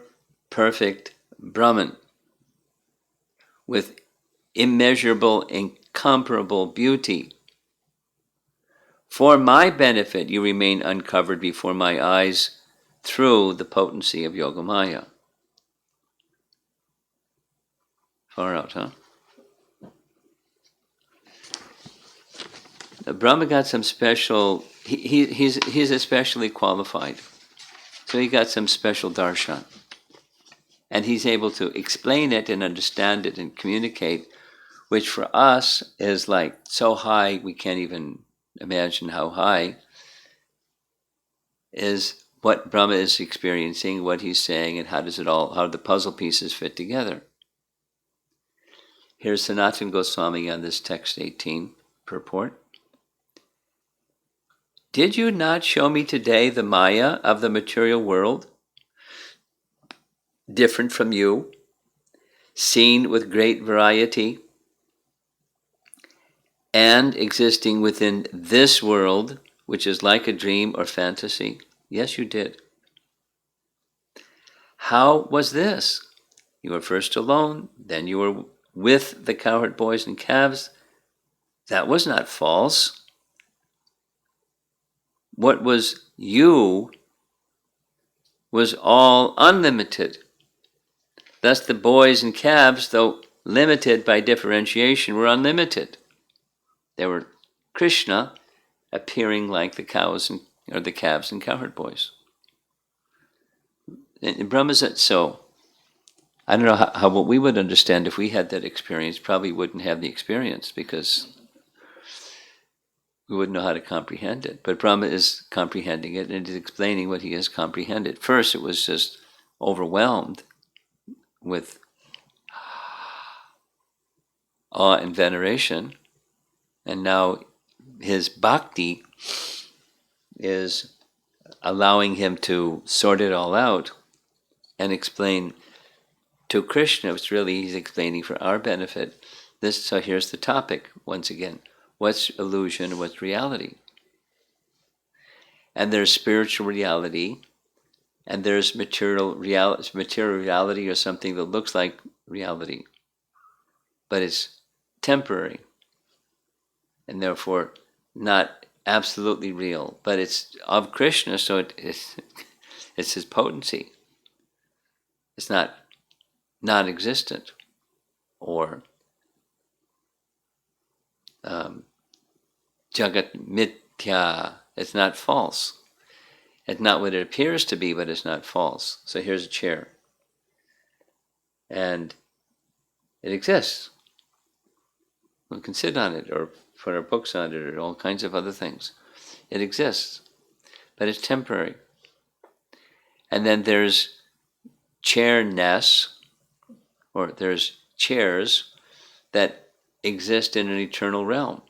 Speaker 1: perfect Brahman, with immeasurable, incomparable beauty. For my benefit, you remain uncovered before my eyes through the potency of Yogamaya. Far out, huh? Brahma got some special, he's especially qualified. So he got some special darshan. And he's able to explain it and understand it and communicate, which for us is like so high we can't even imagine how high, is what Brahma is experiencing, what he's saying, and how the puzzle pieces fit together. Here's Sanatana Goswami on this text 18 purport. Did you not show me today the Maya of the material world, different from you, seen with great variety, and existing within this world, which is like a dream or fantasy? Yes, you did. How was this? You were first alone, then you were with the cowherd boys and calves. That was not false. What was you was all unlimited. Thus the boys and calves, though limited by differentiation, were unlimited. They were Krishna appearing like the cows and, or the calves and cowherd boys. And Brahma said, so I don't know how what we would understand if we had that experience. Probably wouldn't have the experience because we wouldn't know how to comprehend it. But Brahma is comprehending it and is explaining what he has comprehended. First, it was just overwhelmed with awe and veneration, and now his bhakti is allowing him to sort it all out and explain to Krishna. It's really, he's explaining for our benefit. So here's the topic once again. What's illusion and what's reality? And there's spiritual reality, and there's material reality, or something that looks like reality, but it's temporary, and therefore not absolutely real. But it's of Krishna, so it's his potency. It's not non-existent or Jagat Mithya. It's not false. It's not what it appears to be, but it's not false. So here's a chair. And it exists. We can sit on it or put our books on it or all kinds of other things. It exists, but it's temporary. And then there's chairness, or there's chairs that exist in an eternal realm.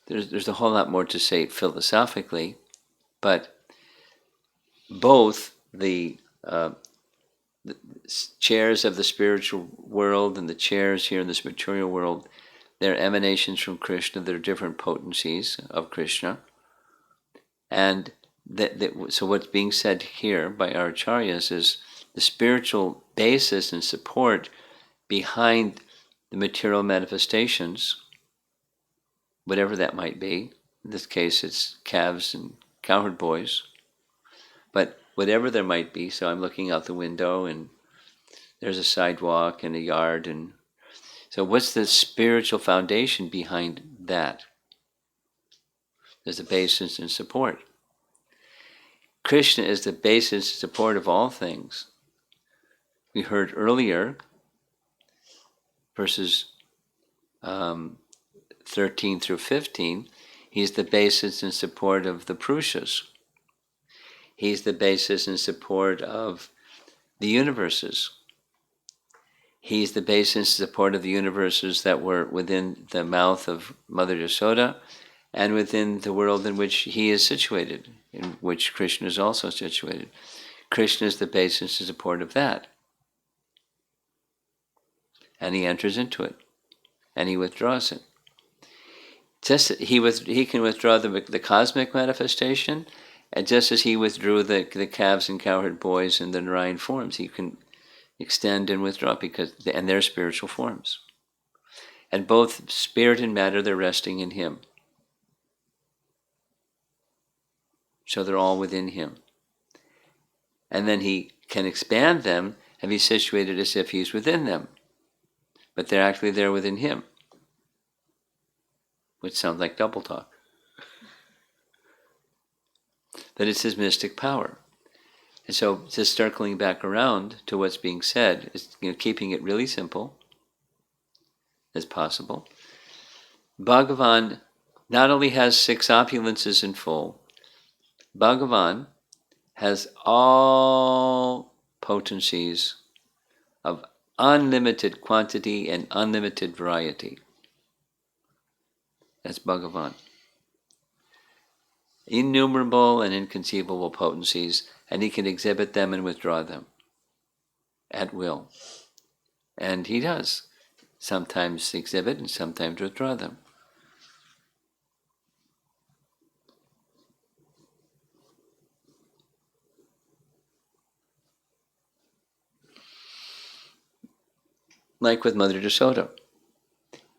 Speaker 1: There's a whole lot more to say philosophically, but both the chairs of the spiritual world and the chairs here in this material world, they're emanations from Krishna. They're different potencies of Krishna. And so what's being said here by our acharyas is the spiritual basis and support behind the material manifestations, whatever that might be. In this case, it's calves and cowherd boys. But whatever there might be, so I'm looking out the window and there's a sidewalk and a yard, and so what's the spiritual foundation behind that? There's the basis and support. Krishna is the basis and support of all things. We heard earlier, verses 13 through 15, he's the basis and support of the Purushas. He's the basis and support of the universes. He's the basis and support of the universes that were within the mouth of Mother Yasoda and within the world in which he is situated, in which Krishna is also situated. Krishna is the basis and support of that. And he enters into it, and he withdraws it. Just he can withdraw the cosmic manifestation, and just as he withdrew the calves and cowherd boys in the Narayan forms, he can extend and withdraw and they're spiritual forms. And both spirit and matter, they're resting in him. So they're all within him. And then he can expand them and be situated as if he's within them. But they're actually there within him. Which sounds like double talk. But it's his mystic power. And so just circling back around to what's being said, is keeping it really simple as possible. Bhagavan not only has 6 opulences in full, Bhagavan has all potencies of unlimited quantity and unlimited variety. That's Bhagavan. Innumerable and inconceivable potencies, and he can exhibit them and withdraw them at will. And he does sometimes exhibit and sometimes withdraw them. like with Mother Yasoda.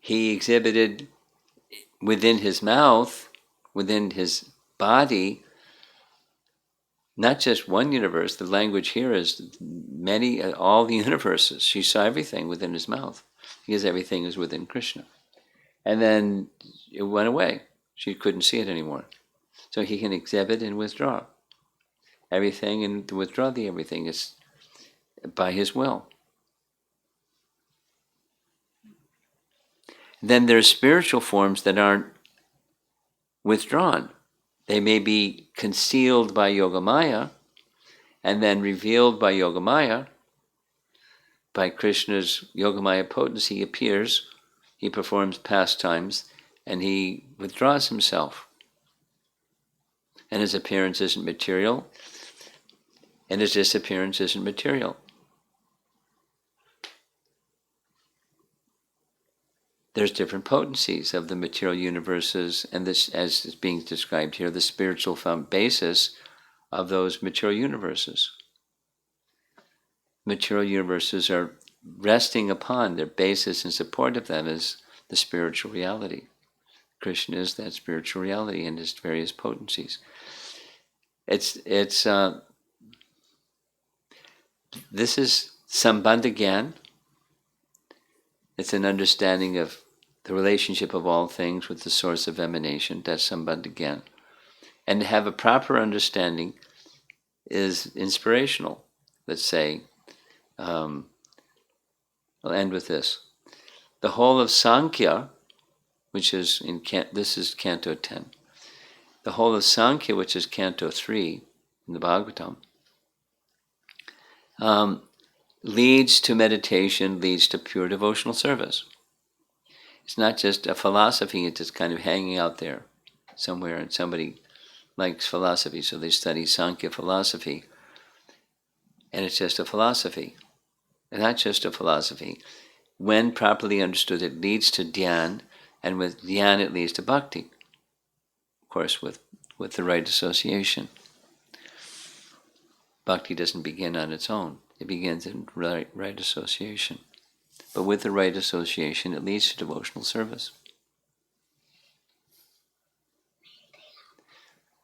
Speaker 1: He exhibited within his mouth, within his body, not just one universe. The language here is many, all the universes. She saw everything within his mouth, because everything is within Krishna. And then it went away. She couldn't see it anymore. So he can exhibit and withdraw everything, and withdraw the everything is by his will. Then there are spiritual forms that aren't withdrawn. They may be concealed by Yogamaya and then revealed by Yogamaya. By Krishna's Yogamaya potency appears, he performs pastimes, and he withdraws himself. And his appearance isn't material, and his disappearance isn't material. There's different potencies of the material universes, and this, as is being described here, the spiritual basis of those material universes. Material universes are resting upon, their basis and support of them is the spiritual reality. Krishna is that spiritual reality in his various potencies. This is Sambandha Gyan. It's an understanding of the relationship of all things with the source of emanation. That's Sambandha Gyan. And to have a proper understanding is inspirational. Let's say, I'll end with this. The whole of Sankhya, which is this is Canto 10. The whole of Sankhya, which is Canto 3 in the Bhagavatam, leads to meditation, leads to pure devotional service. It's not just a philosophy, it's just kind of hanging out there somewhere, and somebody likes philosophy, so they study Sankhya philosophy, and it's just a philosophy. And not just a philosophy. When properly understood, it leads to dhyan, and with dhyan it leads to bhakti. Of course, with the right association. Bhakti doesn't begin on its own. It begins in right association. But with the right association, it leads to devotional service.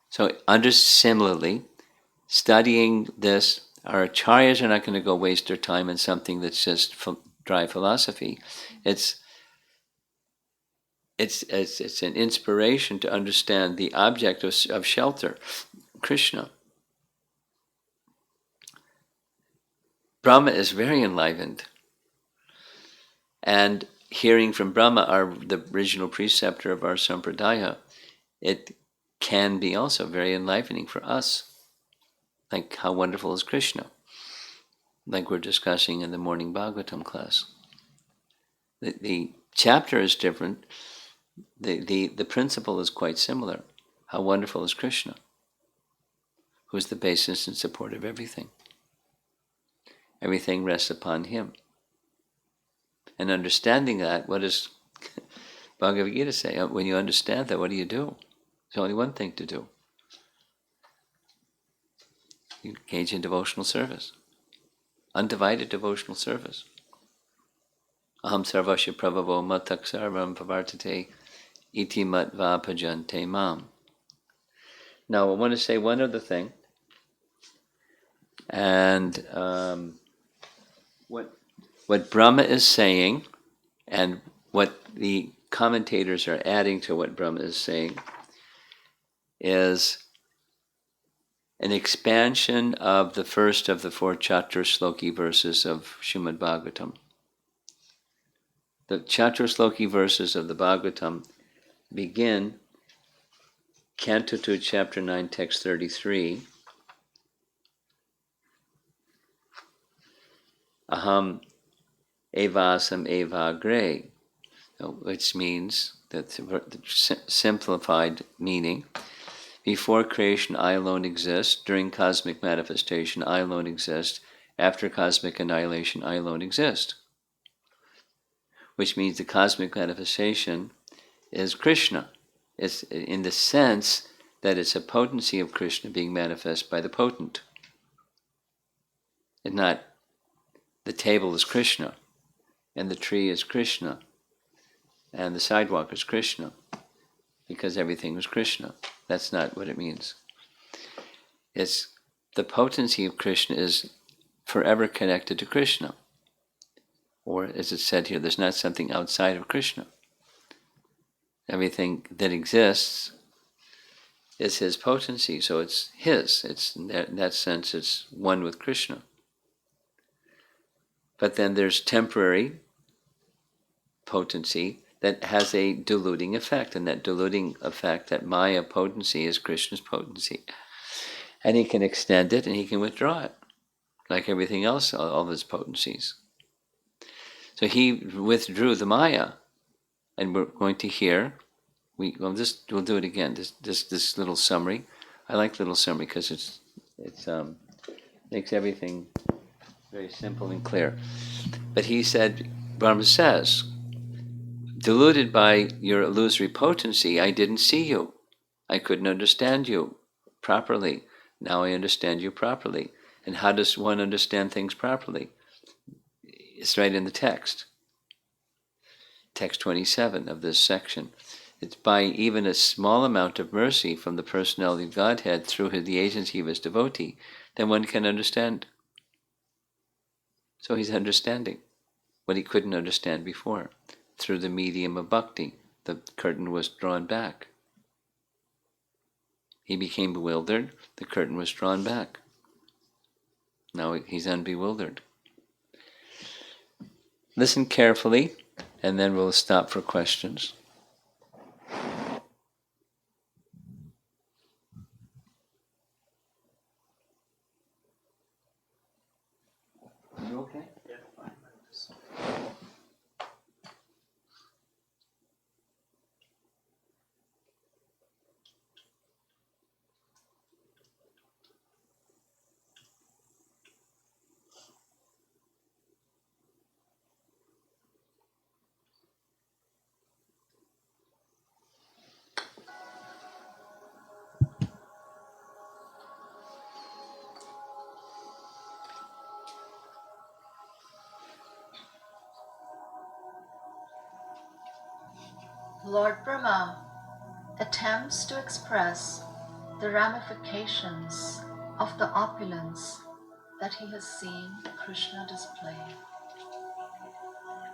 Speaker 1: So, similarly, studying this, our acharyas are not going to go waste their time on something that's just dry philosophy. It's an inspiration to understand the object of shelter, Krishna. Brahma is very enlivened. And hearing from Brahma, the original preceptor of our sampradaya, it can be also very enlivening for us. Like, how wonderful is Krishna? Like we're discussing in the morning Bhagavatam class. The chapter is different. The principle is quite similar. How wonderful is Krishna, who is the basis and support of everything. Everything rests upon him. And understanding that, what does Bhagavad Gita say? When you understand that, what do? There's only one thing to do. You engage in devotional service. Undivided devotional service. Aham sarvasya prabhavo matak sarvam pavartate iti matva bhajante mam. Now I want to say one other thing. And what Brahma is saying, and what the commentators are adding to what Brahma is saying, is an expansion of the first of the 4 Chaturshloki verses of Srimad Bhagavatam. The Chaturshloki verses of the Bhagavatam begin, Canto 2, Chapter 9, Text 33, Aham evasam evagre, which means, that the simplified meaning, before creation I alone exist, during cosmic manifestation I alone exist, after cosmic annihilation I alone exist. Which means the cosmic manifestation is Krishna. It's in the sense that it's a potency of Krishna being manifest by the potent. And not the table is Krishna. and the tree is Krishna, and the sidewalk is Krishna, because everything was Krishna. That's not what it means. It's the potency of Krishna is forever connected to Krishna. Or as it's said here, there's not something outside of Krishna. Everything that exists is his potency, so it's his. It's in that sense, it's one with Krishna. But then there's temporary potency that has a diluting effect, and that diluting effect, that Maya potency, is Krishna's potency. And he can extend it and he can withdraw it, like everything else, all of his potencies. So he withdrew the Maya, and we're going to hear. We'll do it again. This little summary. I like little summary because it's makes everything very simple and clear. But he said, Brahma says, deluded by your illusory potency, I didn't see you. I couldn't understand you properly. Now I understand you properly. And how does one understand things properly? It's right in the text. Text 27 of this section. It's by even a small amount of mercy from the personality of Godhead through the agency of his devotee, then one can understand. So he's understanding what he couldn't understand before. Through the medium of bhakti, the curtain was drawn back. He became bewildered, the curtain was drawn back. Now he's unbewildered. Listen carefully, and then we'll stop for questions. Are you okay?
Speaker 3: Yeah, fine.
Speaker 2: Lord Brahma attempts to express the ramifications of the opulence that he has seen Krishna display.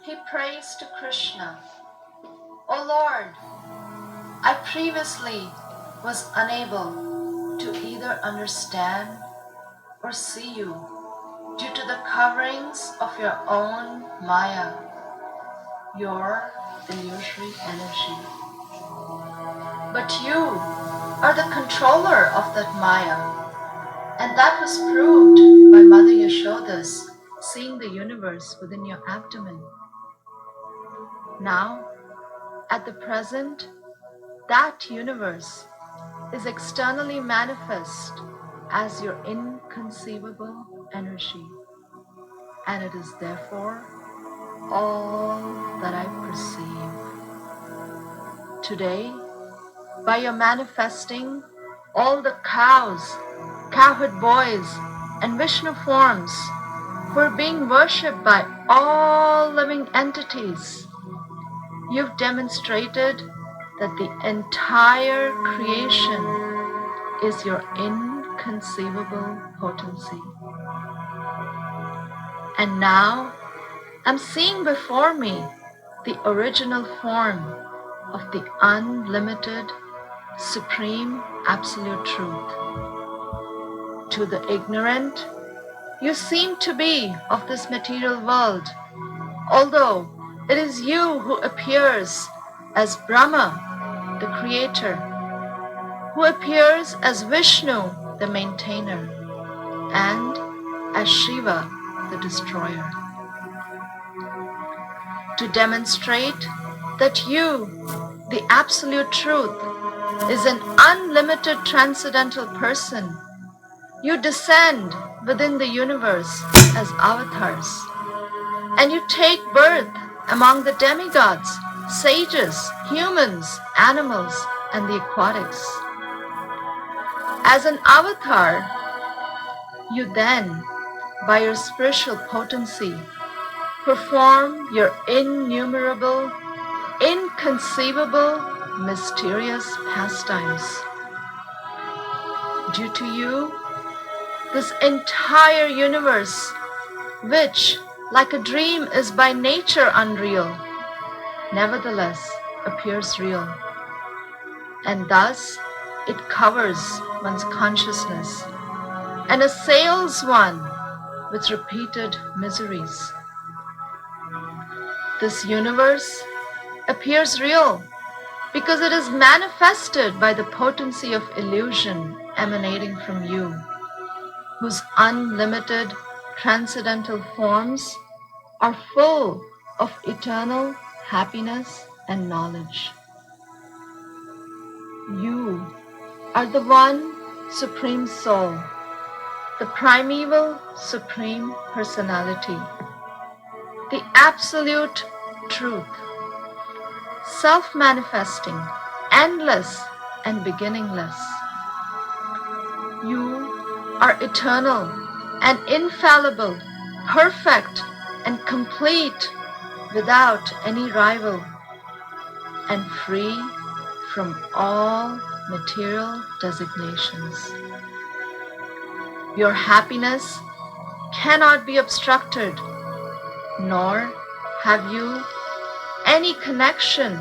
Speaker 2: He prays to Krishna, O Lord, I previously was unable to either understand or see you due to the coverings of your own Maya, your illusory energy. But you are the controller of that Maya, and that was proved by Mother Yashoda's seeing the universe within your abdomen. Now, at the present, that universe is externally manifest as your inconceivable energy, and it is therefore all that I perceive. Today, by your manifesting all the cows, cowherd boys, and Vishnu forms who are being worshipped by all living entities, you've demonstrated that the entire creation is your inconceivable potency. And now I'm seeing before me the original form of the unlimited, supreme, absolute truth. To the ignorant, you seem to be of this material world, although it is you who appears as Brahma, the creator, who appears as Vishnu, the maintainer, and as Shiva, the destroyer. To demonstrate that you, the absolute truth, is an unlimited transcendental person, you descend within the universe as avatars, and you take birth among the demigods, sages, humans, animals, and the aquatics. As an avatar, you then, by your spiritual potency, perform your innumerable, inconceivable, mysterious pastimes. Due to you, this entire universe, which, like a dream, is by nature unreal, nevertheless appears real, and thus it covers one's consciousness and assails one with repeated miseries. This universe appears real because it is manifested by the potency of illusion emanating from you, whose unlimited transcendental forms are full of eternal happiness and knowledge. You are the one Supreme Soul, the primeval Supreme Personality, the Absolute Truth, self-manifesting, endless and beginningless. You are eternal and infallible, perfect and complete, without any rival, and free from all material designations. Your happiness cannot be obstructed, nor have you any connection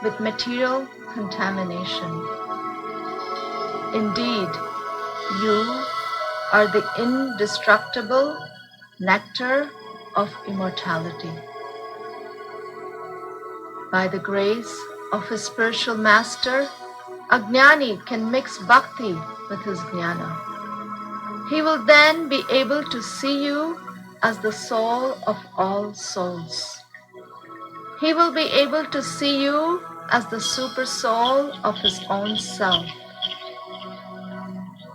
Speaker 2: with material contamination. Indeed, you are the indestructible nectar of immortality. By the grace of his spiritual master, a jnani can mix bhakti with his jnana. He will then be able to see you as the soul of all souls. He will be able to see you as the super soul of his own self.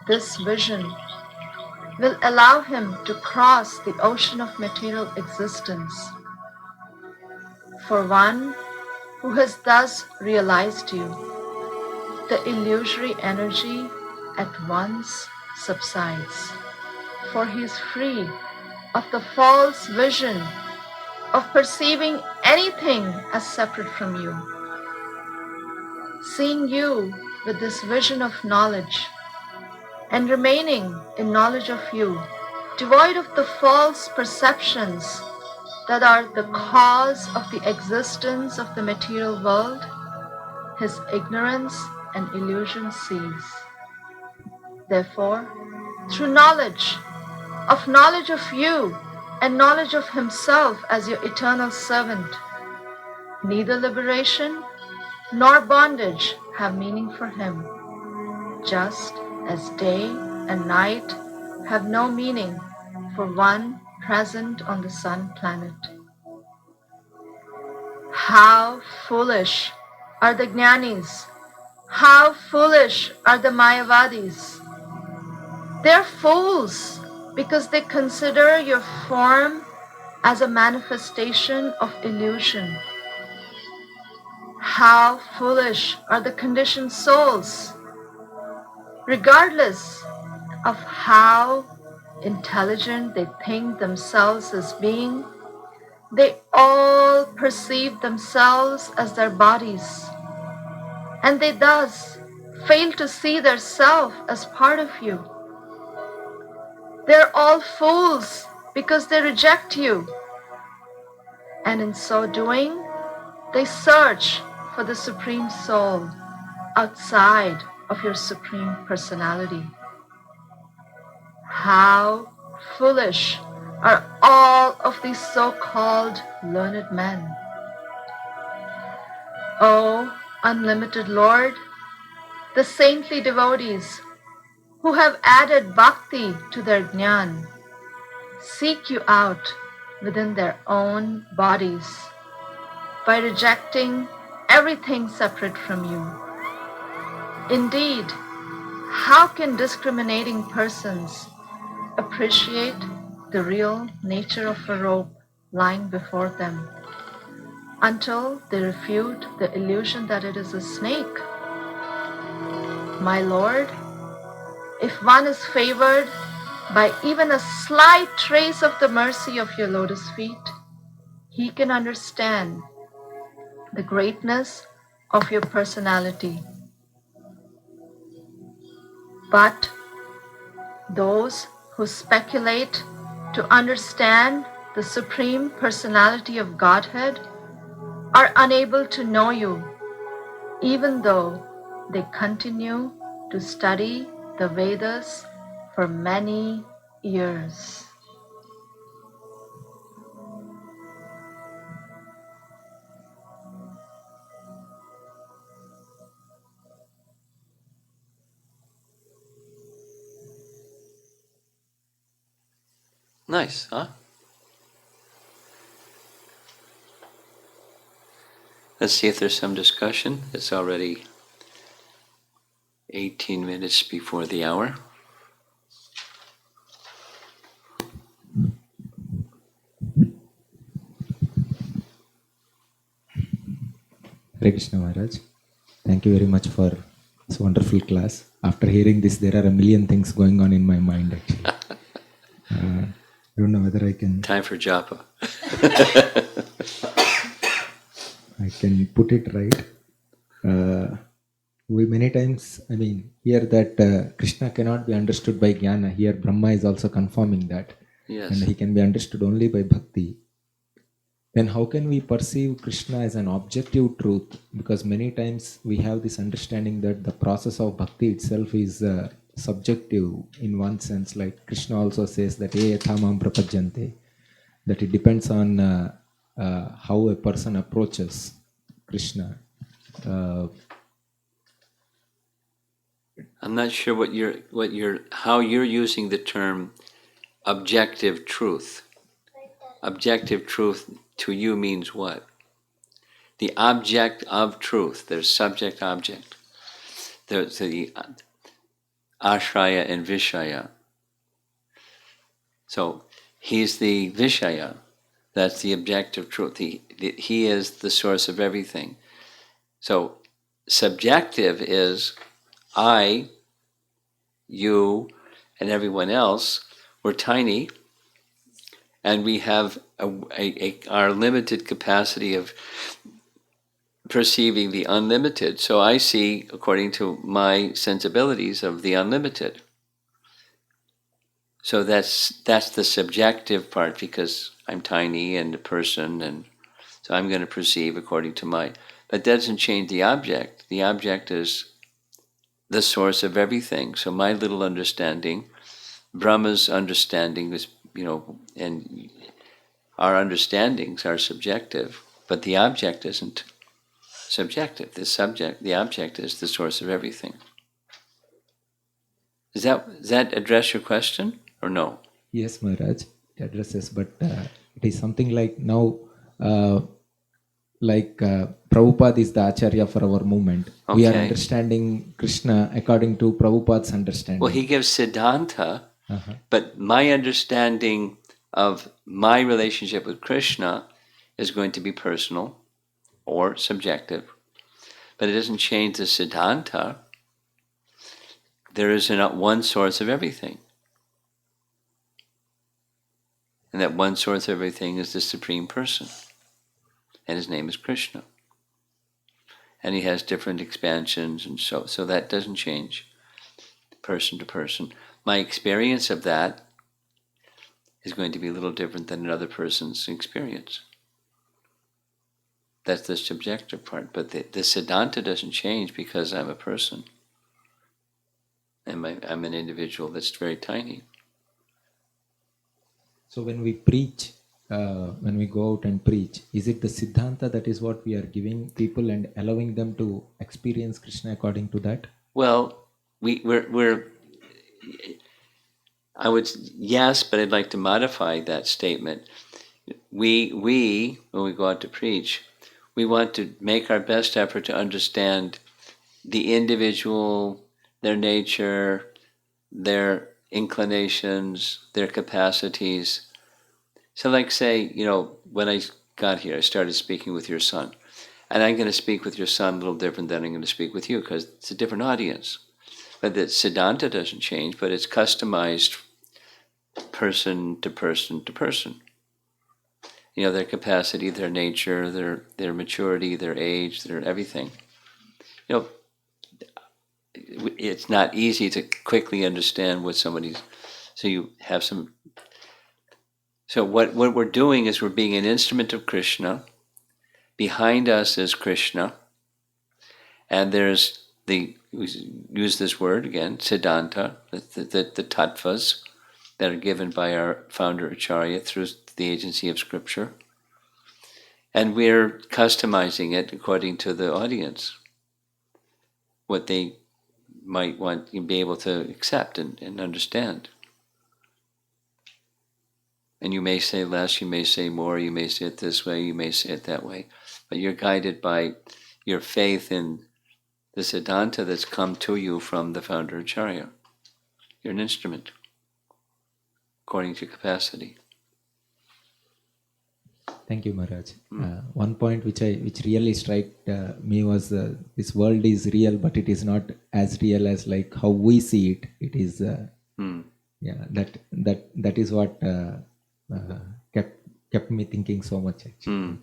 Speaker 2: This vision will allow him to cross the ocean of material existence. For one who has thus realized you, the illusory energy at once subsides, for he is free of the false vision of perceiving anything as separate from you. Seeing you with this vision of knowledge and remaining in knowledge of you, devoid of the false perceptions that are the cause of the existence of the material world, his ignorance and illusion cease. Therefore, through knowledge of you and knowledge of himself as your eternal servant, neither liberation nor bondage have meaning for him, just as day and night have no meaning for one present on the sun planet. How foolish are the jnanis! How foolish are the mayavadis! They're fools because they consider your form as a manifestation of illusion. How foolish are the conditioned souls! Regardless of how intelligent they think themselves as being, they all perceive themselves as their bodies, and they thus fail to see their self as part of you. They're all fools because they reject you, and in so doing, they search for the Supreme Soul outside of your Supreme Personality. How foolish are all of these so-called learned men. O unlimited Lord, the saintly devotees who have added bhakti to their jnana seek you out within their own bodies by rejecting everything separate from you. Indeed, how can discriminating persons appreciate the real nature of a rope lying before them until they refute the illusion that it is a snake? My Lord, if one is favored by even a slight trace of the mercy of your lotus feet, he can understand the greatness of your personality. But those who speculate to understand the Supreme Personality of Godhead are unable to know you, even though they continue to study the Vedas for many years.
Speaker 1: Nice, huh? Let's see if there's some discussion. It's already 18 minutes before the hour.
Speaker 4: Hare Krishna Maharaj. Thank you very much for this wonderful class. After hearing this, there are a million things going on in my mind actually. I don't know whether I can
Speaker 1: Time for japa.
Speaker 4: put it right. We many times, hear that Krishna cannot be understood by jnana. Here Brahma is also confirming that.
Speaker 1: Yes.
Speaker 4: And he can be understood only by bhakti. Then how can we perceive Krishna as an objective truth? Because many times we have this understanding that the process of bhakti itself is subjective in one sense. Like Krishna also says that yathamam prapajyante, that it depends on how a person approaches Krishna.
Speaker 1: I'm not sure how you're using the term objective truth. Objective truth to you means what? The object of truth. There's subject, object. There's the ashraya and vishaya. So he's the vishaya. That's the objective truth. He is the source of everything. So subjective is I, you, and everyone else. We're tiny, and we have our limited capacity of perceiving the unlimited. So I see according to my sensibilities of the unlimited. So that's the subjective part, because I'm tiny and a person, and so I'm going to perceive according to my. That doesn't change the object. The object is the source of everything. So my little understanding, Brahma's understanding is, and our understandings are subjective, but the object isn't subjective. The object is the source of everything. Does that address your question or no?
Speaker 4: Yes, Maharaj, it addresses, but it is something like now, Prabhupada is the Acharya for our movement.
Speaker 1: Okay.
Speaker 4: We are understanding Krishna according to Prabhupada's understanding.
Speaker 1: Well, he gives Siddhanta, but my understanding of my relationship with Krishna is going to be personal or subjective, but it doesn't change the Siddhanta. There is not one source of everything. And that one source of everything is the Supreme Person. And his name is Krishna. And he has different expansions, and so that doesn't change person to person. My experience of that is going to be a little different than another person's experience. That's the subjective part. But the Siddhanta doesn't change because I'm a person. And I'm an individual that's very tiny.
Speaker 4: So when we preach, when we go out and preach, is it the Siddhanta that is what we are giving people and allowing them to experience Krishna according to that?
Speaker 1: Well, yes, but I'd like to modify that statement. We when we go out to preach, we want to make our best effort to understand the individual, their nature, their inclinations, their capacities. So like say, when I got here, I started speaking with your son. And I'm going to speak with your son a little different than I'm going to speak with you, because it's a different audience. But the Siddhanta doesn't change, but it's customized person to person to person. their capacity, their nature, their maturity, their age, their everything. It's not easy to quickly understand what somebody's. So you have some. So what we're doing is we're being an instrument of Krishna. Behind us is Krishna, and there's we use this word again, Siddhanta, the tattvas that are given by our founder Acharya through the agency of scripture. And we're customizing it according to the audience, what they might want to be able to accept and understand. And you may say less, you may say more, you may say it this way, you may say it that way. But you're guided by your faith in the Siddhanta that's come to you from the founder Acharya. You're an instrument, according to capacity.
Speaker 4: Thank you, Maharaj. One point which really struck me was this world is real, but it is not as real as like how we see it. It is, that is what kept me thinking so much. Actually,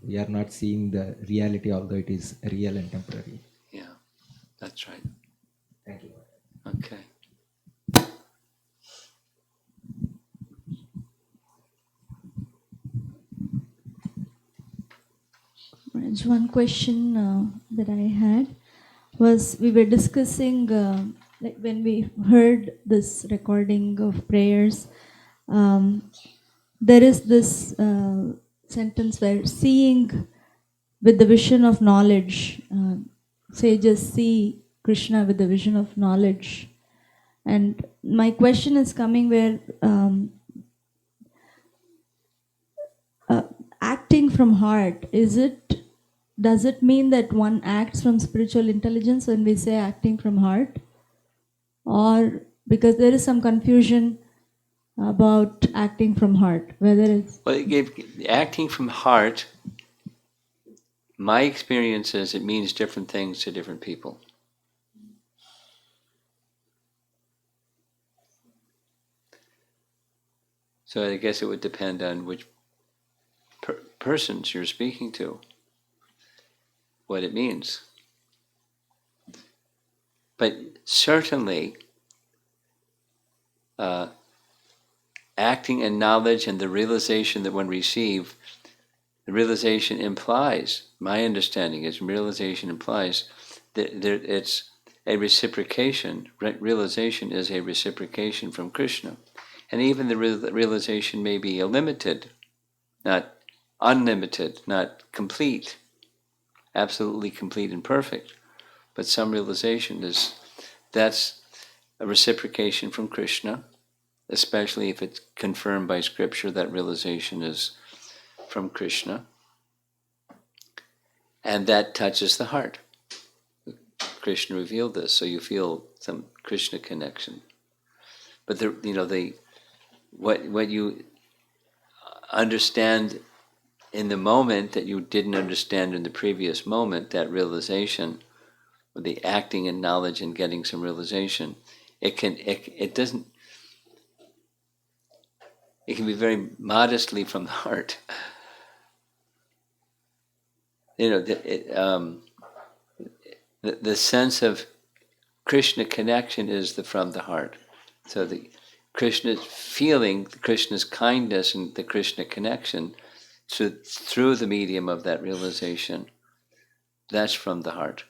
Speaker 4: we are not seeing the reality, although it is real and temporary.
Speaker 1: Yeah, that's right.
Speaker 4: Thank you.
Speaker 1: Okay.
Speaker 5: One question that I had was, we were discussing like when we heard this recording of prayers, there is this sentence where seeing with the vision of knowledge, sages see Krishna with the vision of knowledge. And my question is coming where acting from heart, does it mean that one acts from spiritual intelligence when we say acting from heart? Or because there is some confusion about acting from heart, whether it's...
Speaker 1: Well, acting from heart, my experience is it means different things to different people. So I guess it would depend on which persons you're speaking to, what it means. But certainly, acting and knowledge and the realization that one receives, the realization implies, my understanding is, realization implies that it's a reciprocation. Realization is a reciprocation from Krishna. And even the realization may be limited, not unlimited, not complete, absolutely complete and perfect. But some realization that's a reciprocation from Krishna, especially if it's confirmed by scripture that realization is from Krishna. And that touches the heart. Krishna revealed this, so you feel some Krishna connection. But what you understand in the moment that you didn't understand in the previous moment, that realization, or the acting and knowledge and getting some realization, it can be very modestly from the heart. The sense of Krishna connection is from the heart. So the Krishna's feeling, Krishna's kindness, and the Krishna connection through the medium of that realization, that's from the heart.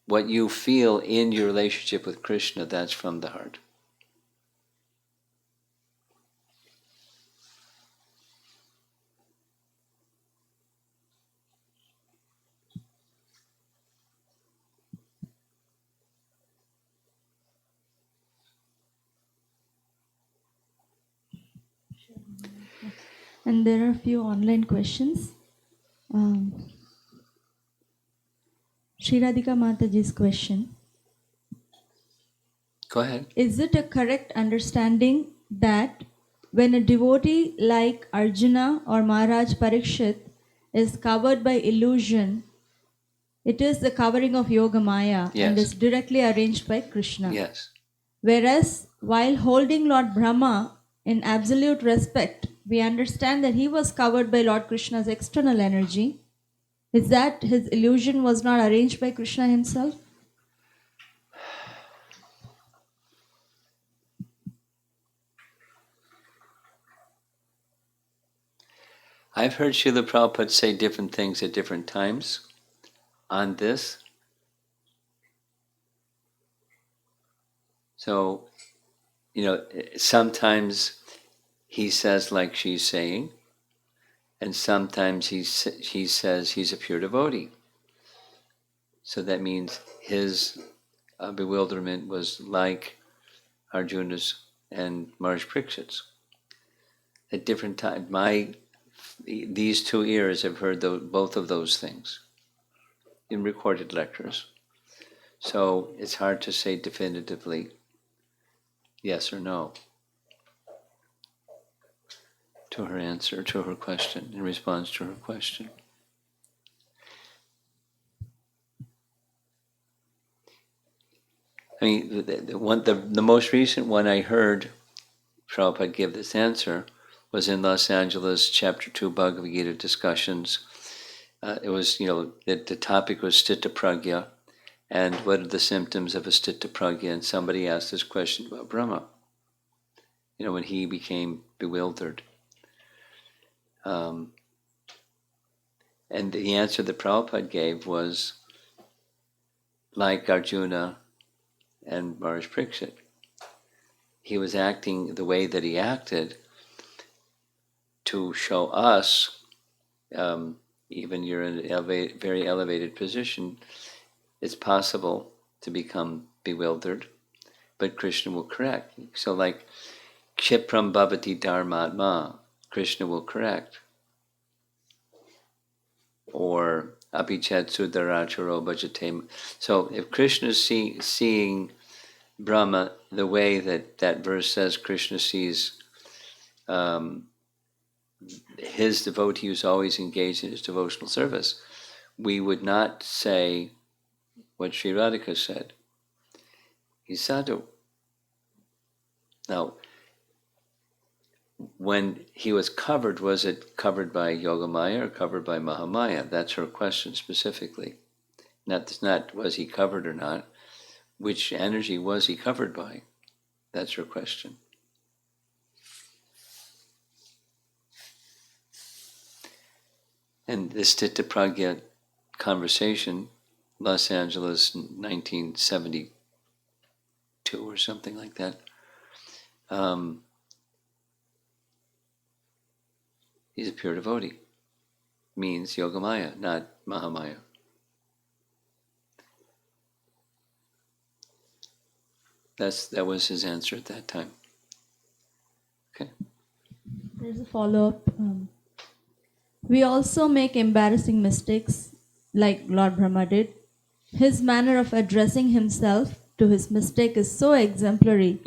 Speaker 1: What you feel in your relationship with Krishna, that's from the heart.
Speaker 5: And there are a few online questions. Shri Radhika Mataji's question.
Speaker 1: Go ahead.
Speaker 5: Is it a correct understanding that when a devotee like Arjuna or Maharaj Parikshit is covered by illusion, it is the covering of Yoga Maya and
Speaker 1: Yes.
Speaker 5: is directly arranged by Krishna?
Speaker 1: Yes.
Speaker 5: Whereas while holding Lord Brahma in absolute respect, we understand that he was covered by Lord Krishna's external energy. Is that his illusion was not arranged by Krishna himself?
Speaker 1: I've heard Srila Prabhupada say different things at different times on this. So, sometimes he says like she's saying, and sometimes he says he's a pure devotee. So that means his bewilderment was like Arjuna's and Maharaj Parikshit's. At different times, these 2 ears have heard both of those things in recorded lectures. So it's hard to say definitively yes or no to her answer, to her question, in response to her question. I mean, the most recent one I heard Prabhupada give this answer was in Los Angeles, Chapter 2 Bhagavad Gita discussions. It was, the topic was Sthitta Pragya, and what are the symptoms of a Sthitta Pragya? And somebody asked this question about Brahma, when he became bewildered. And the answer that Prabhupada gave was like Arjuna and Maharaj Parikshit. He was acting the way that he acted to show us, even you're in a very elevated position, it's possible to become bewildered, but Krishna will correct. So like, Kshipram bhavati dharmatma, Krishna will correct. Or abhichet sudaracharo bhajate. So if Krishna is seeing Brahma the way that verse says Krishna sees his devotee who's always engaged in his devotional service, we would not say what Sri Radhika said. He's sadhu. Now, when he was covered, was it covered by Yogamaya or covered by Mahamaya? That's her question specifically. Not was he covered or not. Which energy was he covered by? That's her question. And this Sthitta Pragya conversation, Los Angeles, 1972 or something like that. He's a pure devotee. Means Yogamaya, not Mahamaya. That was his answer at that time. Okay.
Speaker 5: There's a follow-up. We also make embarrassing mistakes, like Lord Brahma did. His manner of addressing himself to his mistake is so exemplary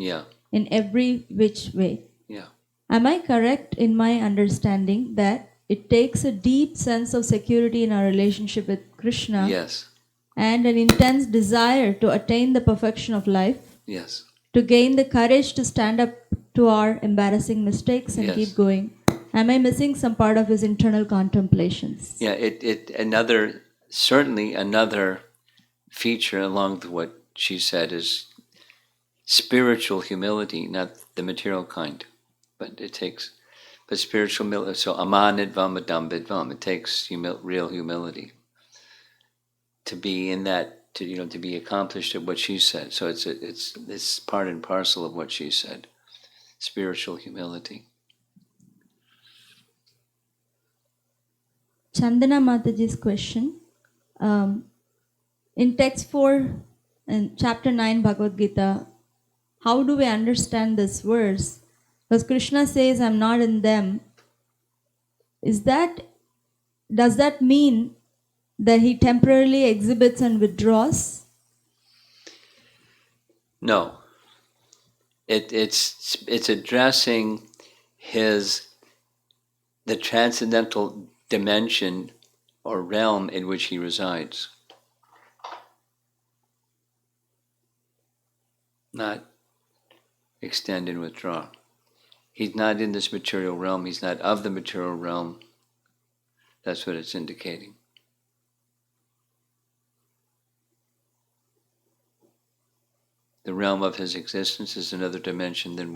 Speaker 5: in every which way.
Speaker 1: Yeah.
Speaker 5: Am I correct in my understanding that it takes a deep sense of security in our relationship with Krishna?
Speaker 1: Yes.
Speaker 5: And an intense desire to attain the perfection of life?
Speaker 1: Yes.
Speaker 5: To gain the courage to stand up to our embarrassing mistakes and keep going? Am I missing some part of his internal contemplations?
Speaker 1: Yeah, certainly another feature along with what she said is spiritual humility, not the material kind, but spiritual humility. So amanidvam adambidvam, it takes real humility to be in that, to be accomplished at what she said. So it's part and parcel of what she said, spiritual humility.
Speaker 5: Chandana Mataji's question. In text 4, in chapter 9 Bhagavad Gita, how do we understand this verse? Because Krishna says, I'm not in them. Does that mean that he temporarily exhibits and withdraws?
Speaker 1: No. It's addressing the transcendental dimension or realm in which he resides. Not extend and withdraw. He's not in this material realm. He's not of the material realm. That's what it's indicating. The realm of his existence is another dimension than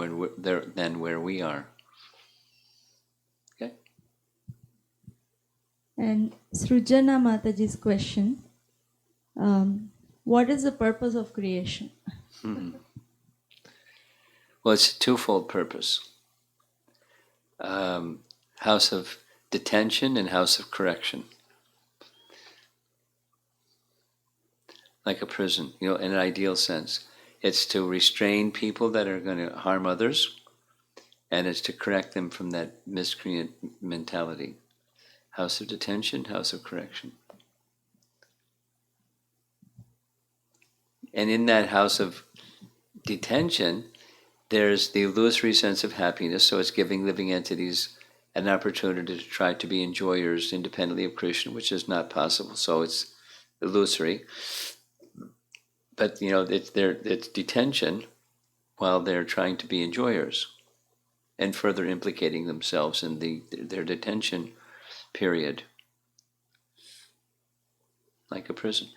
Speaker 1: where we are. Okay.
Speaker 5: And Srujana Mataji's question, what is the purpose of creation?
Speaker 1: Mm-hmm. Well, it's a twofold purpose. House of detention and house of correction. Like a prison, in an ideal sense. It's to restrain people that are going to harm others, and it's to correct them from that miscreant mentality. House of detention, house of correction. And in that house of detention, there's the illusory sense of happiness, so it's giving living entities an opportunity to try to be enjoyers independently of Krishna, which is not possible, so it's illusory. But it's detention while they're trying to be enjoyers and further implicating themselves in their detention period, like a prison.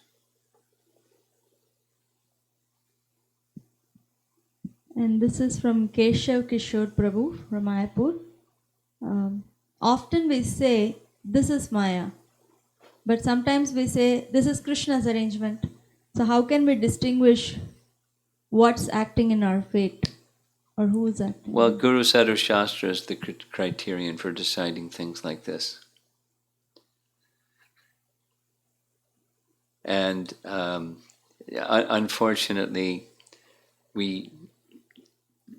Speaker 5: And this is from Keshav Kishore Prabhu from Mayapur. Often we say, this is Maya. But sometimes we say, this is Krishna's arrangement. So how can we distinguish what's acting in our fate? Or who is acting?
Speaker 1: Well, Guru Sadhu Shastra is the criterion for deciding things like this. And unfortunately, we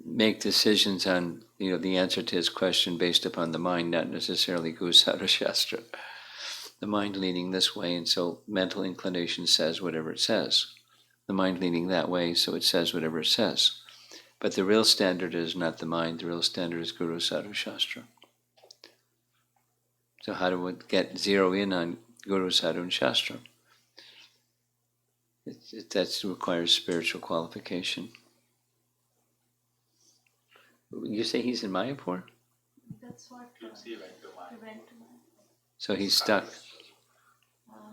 Speaker 1: make decisions on the answer to his question based upon the mind, not necessarily Guru Sadhu Shastra. The mind leaning this way, and so mental inclination says whatever it says. The mind leaning that way, so it says whatever it says. But the real standard is not the mind, the real standard is Guru Sadhu Shastra. So how do we zero in on Guru Sadhu and Shastra? That requires spiritual qualification. You say he's in Mayapur?
Speaker 5: That's what he went to
Speaker 1: So he's stuck.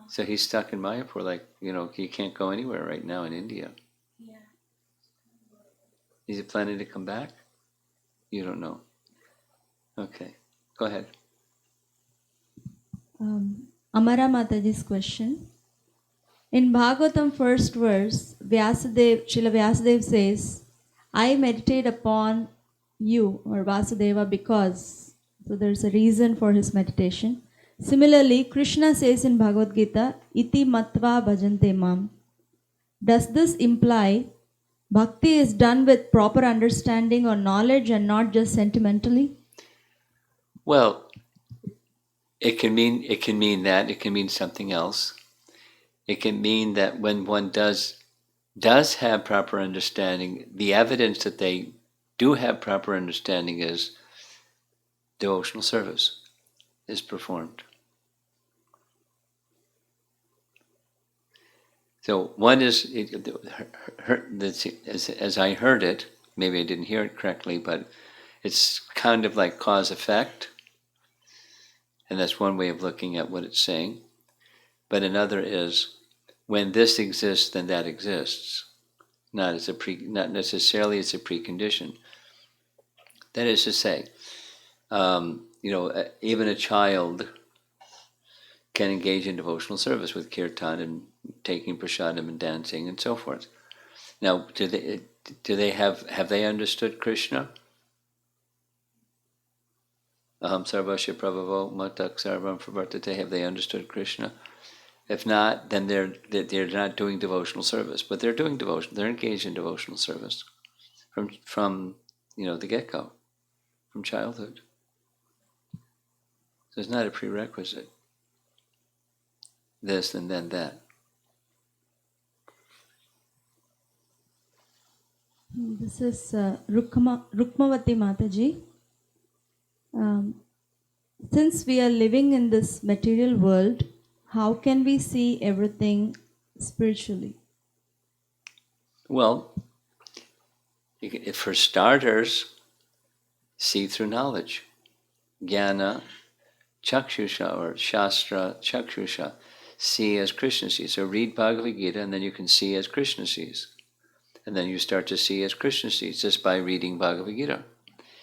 Speaker 1: So he's stuck in Mayapur, he can't go anywhere right now in India.
Speaker 5: Yeah.
Speaker 1: Is he planning to come back? You don't know. Okay, go ahead.
Speaker 5: Amara Mataji's question. In Bhagavatam first verse, Srila Vyasadeva says, I meditate upon you, or Vasudeva, because. So there's a reason for his meditation. Similarly, Krishna says in Bhagavad Gita, Iti matva bhajante mam. Does this imply bhakti is done with proper understanding or knowledge and not just sentimentally?
Speaker 1: Well, it can mean that. It can mean something else. It can mean that when one does have proper understanding, the evidence that they do have proper understanding is devotional service is performed. So one is, as I heard it, maybe I didn't hear it correctly, but it's kind of like cause-effect, and that's one way of looking at what it's saying. But another is, when this exists, then that exists. Not necessarily as a precondition. That is to say, even a child can engage in devotional service with kirtan and taking prasadam and dancing and so forth. Now, have they understood Krishna? Aham sarvasya prabhavo matak sarvam pravartate. Have they understood Krishna? If not, then they're not doing devotional service, but they're doing devotion. They're engaged in devotional service from the get-go, from childhood. So it's not a prerequisite. This and then that.
Speaker 5: This is Rukmavati Mataji. Since we are living in this material world, how can we see everything spiritually?
Speaker 1: Well, For starters, see through knowledge. Jnana chakshusha, or shastra chakshusha. See as Krishna sees. So read Bhagavad Gita, and then you can see as Krishna sees. And then you start to see as Krishna sees just by reading Bhagavad Gita.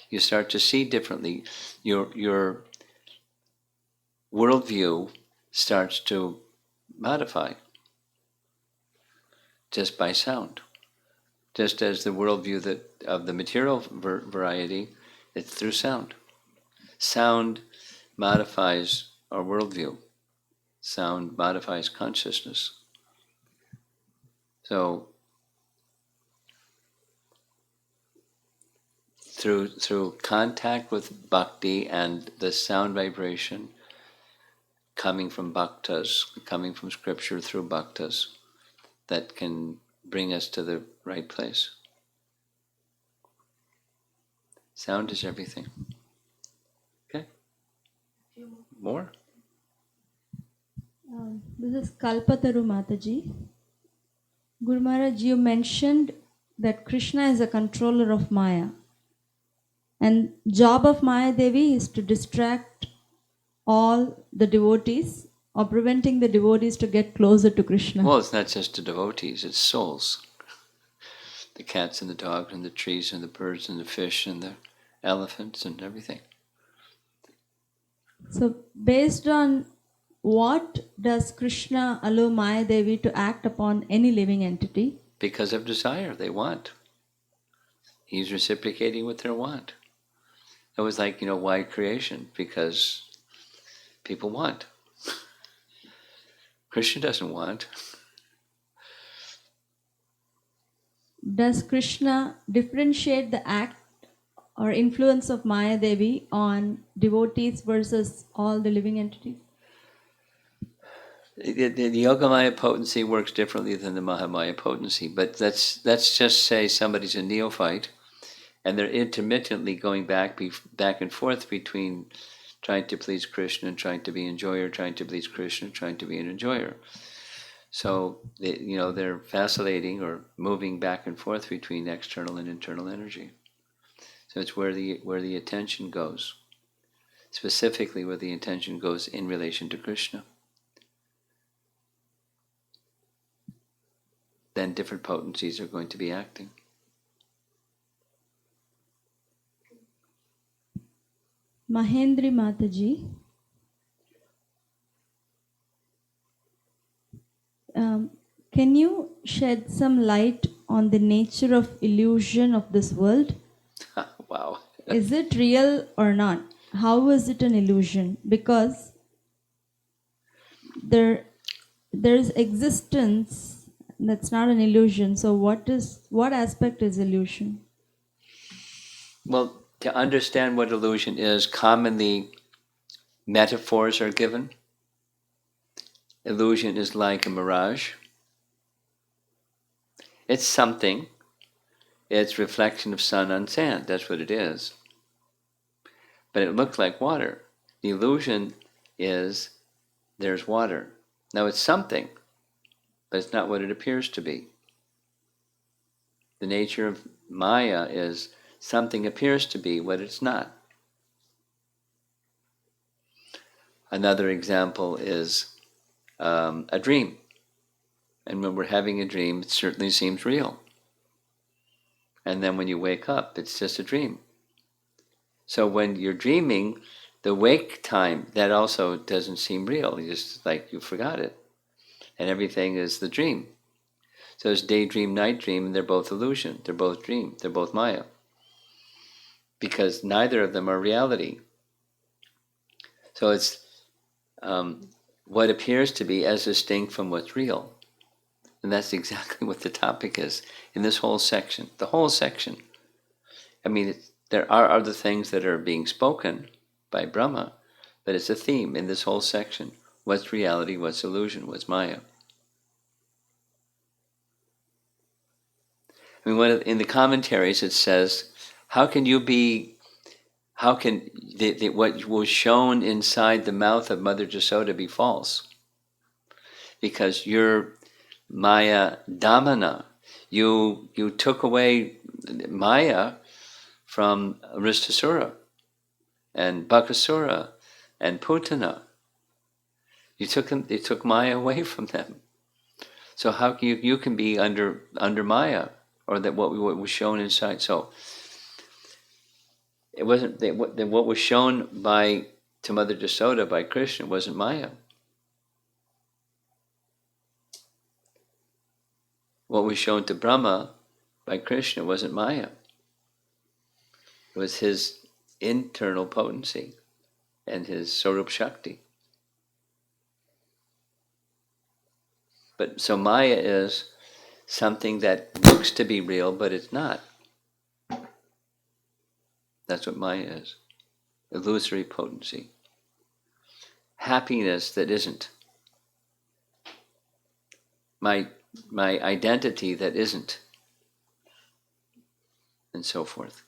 Speaker 1: You start to see differently. Your worldview starts to modify just by sound. Just as the worldview of the material variety, it's through sound. Sound modifies our worldview. Sound modifies consciousness. So through contact with bhakti and the sound vibration coming from bhaktas, coming from scripture through bhaktas, that can bring us to the right place. Sound is everything. Okay? More?
Speaker 5: This is Kalpataru Mataji. Guru Maharaj, you mentioned that Krishna is a controller of Maya. And job of Maya Devi is to distract all the devotees or preventing the devotees to get closer to Krishna.
Speaker 1: Well, it's not just the devotees, it's souls. The cats and the dogs and the trees and the birds and the fish and the elephants and everything.
Speaker 5: So based on what does Krishna allow Maya Devi to act upon any living entity?
Speaker 1: Because of desire, they want. He's reciprocating with their want. It was like, why creation? Because people want. Krishna doesn't want.
Speaker 5: Does Krishna differentiate the act or influence of Maya Devi on devotees versus all the living entities?
Speaker 1: The Yogamaya potency works differently than the Mahamaya potency, but let's just say somebody's a neophyte and they're intermittently going back and forth between trying to please Krishna and trying to be an enjoyer, trying to please Krishna, trying to be an enjoyer. So they're vacillating or moving back and forth between external and internal energy. So it's where the attention goes, specifically where the attention goes in relation to Krishna. Then different potencies are going to be acting.
Speaker 5: Mahendri Mataji, can you shed some light on the nature of illusion of this world?
Speaker 1: Wow.
Speaker 5: Is it real or not? How is it an illusion? Because there's existence that's not an illusion. So what aspect is illusion?
Speaker 1: Well, to understand what illusion is, commonly metaphors are given. Illusion is like a mirage. It's something. It's reflection of sun on sand. That's what it is. But it looks like water. The illusion is there's water. Now it's something, but it's not what it appears to be. The nature of Maya is something appears to be what it's not. Another example is a dream. And when we're having a dream, it certainly seems real. And then when you wake up, it's just a dream. So when you're dreaming, the wake time, that also doesn't seem real. It's just like you forgot it. And everything is the dream. So it's daydream, night dream, and they're both illusion. They're both dream. They're both Maya. Because neither of them are reality. So it's what appears to be as distinct from what's real. And that's exactly what the topic is in this whole section. The whole section. I mean, there are other things that are being spoken by Brahma, but it's a theme in this whole section. What's reality, what's illusion, what's Maya? I mean, in the commentaries it says, what was shown inside the mouth of Mother Jasoda be false? Because you're Maya Damana, You took away Maya from Aristasura and Bakasura and Putana. You took Maya away from them. So how can you can be under Maya, or that what was shown inside? So it wasn't what was shown to Mother Jasoda by Krishna wasn't Maya. What was shown to Brahma by Krishna wasn't Maya. It was his internal potency and his Sarup Shakti. But so Maya is something that looks to be real, but it's not. That's what Maya is. Illusory potency. Happiness that isn't. My identity that isn't. And so forth.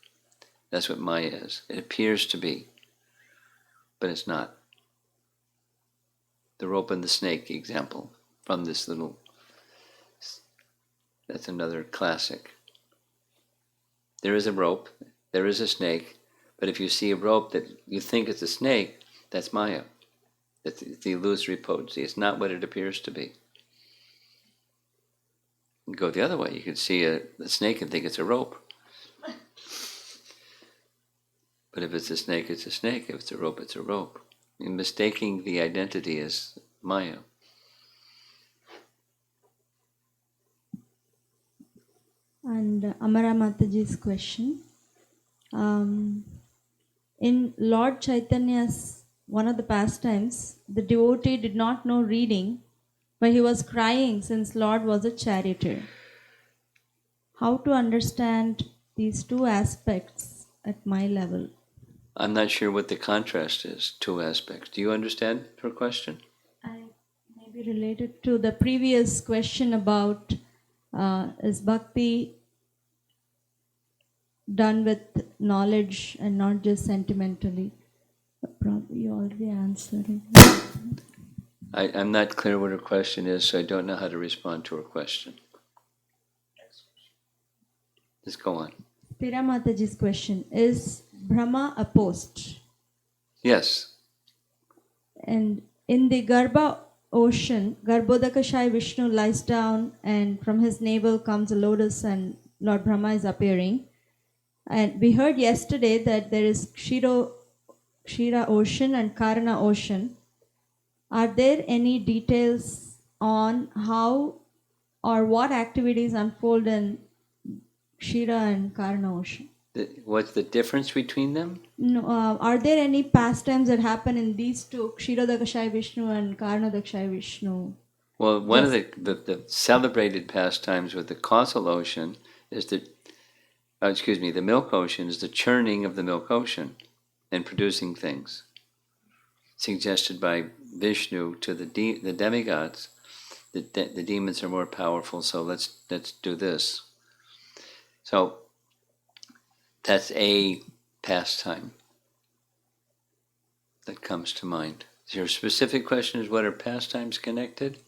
Speaker 1: That's what Maya is. It appears to be, but it's not. The rope and the snake example from this little, that's another classic. There is a rope, there is a snake, but if you see a rope that you think it's a snake, that's Maya. It's the illusory potency. It's not what it appears to be. You can go the other way. You can see a snake and think it's a rope. But if it's a snake, it's a snake. If it's a rope, it's a rope. And mistaking the identity as Maya.
Speaker 5: And Amara Mataji's question. In Lord Chaitanya's one of the pastimes, the devotee did not know reading, but he was crying since Lord was a charioteer. How to understand these two aspects at my level?
Speaker 1: I'm not sure what the contrast is, two aspects. Do you understand her question?
Speaker 5: I may be related to the previous question about is bhakti done with knowledge and not just sentimentally? Probably you already answered it.
Speaker 1: I'm not clear what her question is, so I don't know how to respond to her question. Let's go on.
Speaker 5: Pira Mataji's question, is Brahma a post?
Speaker 1: Yes.
Speaker 5: And in the Garbha ocean, Garbhodakashai Vishnu lies down and from his navel comes a lotus and Lord Brahma is appearing. And we heard yesterday that there is Kshira ocean and Karana ocean. Are there any details on how or what activities unfold in Kshira and Karana ocean?
Speaker 1: What's the difference between them?
Speaker 5: No, are there any pastimes that happen in these two, Kshirodakashai Vishnu and Karanodakashai Vishnu?
Speaker 1: Well, one of the celebrated pastimes with the causal ocean is the milk ocean is the churning of the milk ocean and producing things, suggested by Vishnu to the demigods. The demons are more powerful, so let's do this. So that's a pastime that comes to mind. Your specific question is, what are pastimes connected?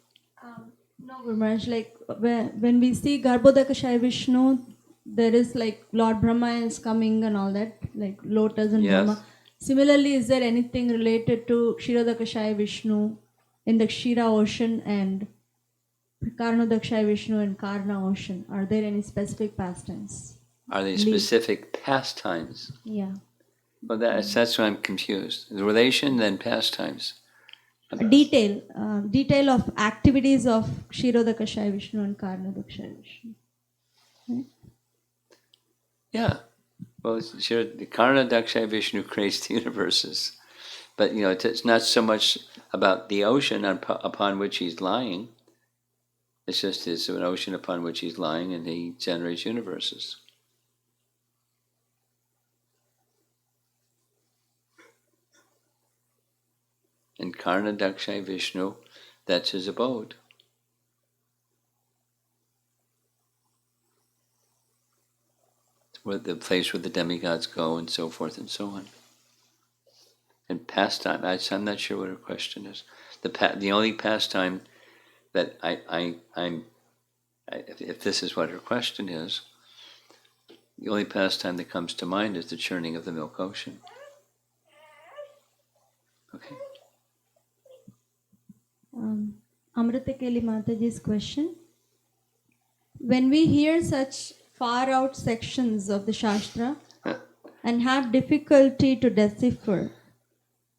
Speaker 5: No, Guru Maharaj, like when we see Garbhodakashai Vishnu, there is like Lord Brahma is coming and all that, like lotus and
Speaker 1: Yes.
Speaker 5: Brahma. Similarly, is there anything related to Kshirodakashai Vishnu in the Kshira ocean and Karanodakashai Vishnu and Karna ocean? Are there any specific pastimes?
Speaker 1: Are they specific pastimes?
Speaker 5: Yeah.
Speaker 1: Well, that's why I'm confused. The relation, then pastimes.
Speaker 5: Detail of activities of Kshirodakashai Vishnu and Karanodakashai Vishnu. Right?
Speaker 1: Yeah. Well, sure, the Karna Daksha Vishnu creates the universes. But, it's not so much about the ocean upon which he's lying. It's just it's an ocean upon which he's lying, and he generates universes. And Karna Daksha Vishnu, that's his abode. Where the place where the demigods go, and so forth and so on. And pastime, I'm not sure what her question is. The only pastime that I'm if this is what her question is, the only pastime that comes to mind is the churning of the milk ocean. Okay.
Speaker 5: Amrita Kelly Mataji's question. When we hear such far out sections of the Shastra and have difficulty to decipher,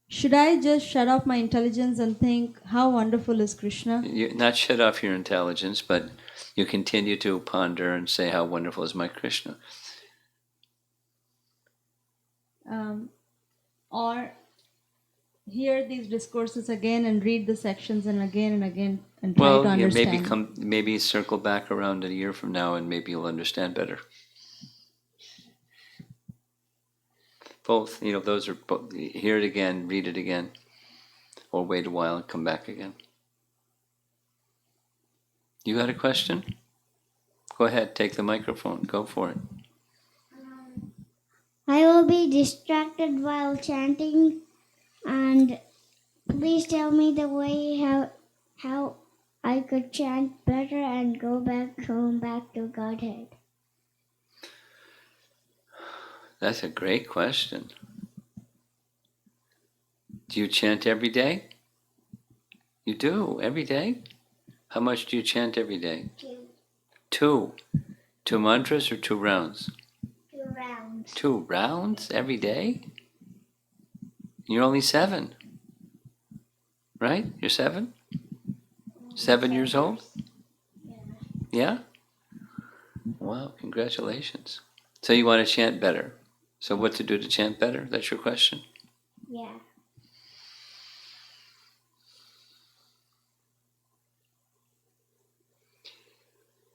Speaker 5: should I just shut off my intelligence and think, how wonderful is Krishna?
Speaker 1: You not shut off your intelligence, but you continue to ponder and say, how wonderful is my Krishna.
Speaker 5: Or hear these discourses again and read the sections and again and try to understand.
Speaker 1: Maybe circle back around a year from now and maybe you'll understand better. Both, those are both. Hear it again, read it again, or wait a while and come back again. You got a question? Go ahead, take the microphone, go for it.
Speaker 6: I will be distracted while chanting, and please tell me the way how I could chant better and go back home, back to Godhead.
Speaker 1: That's a great question. Do you chant every day? You do, every day? How much do you chant every day?
Speaker 6: 2.
Speaker 1: 2 mantras or 2 rounds?
Speaker 6: 2 rounds.
Speaker 1: 2 rounds every day? You're only 7, right? You're 7? 7 years old? Yeah? Wow, congratulations. So you want to chant better. So what to do to chant better? That's your question?
Speaker 6: Yeah.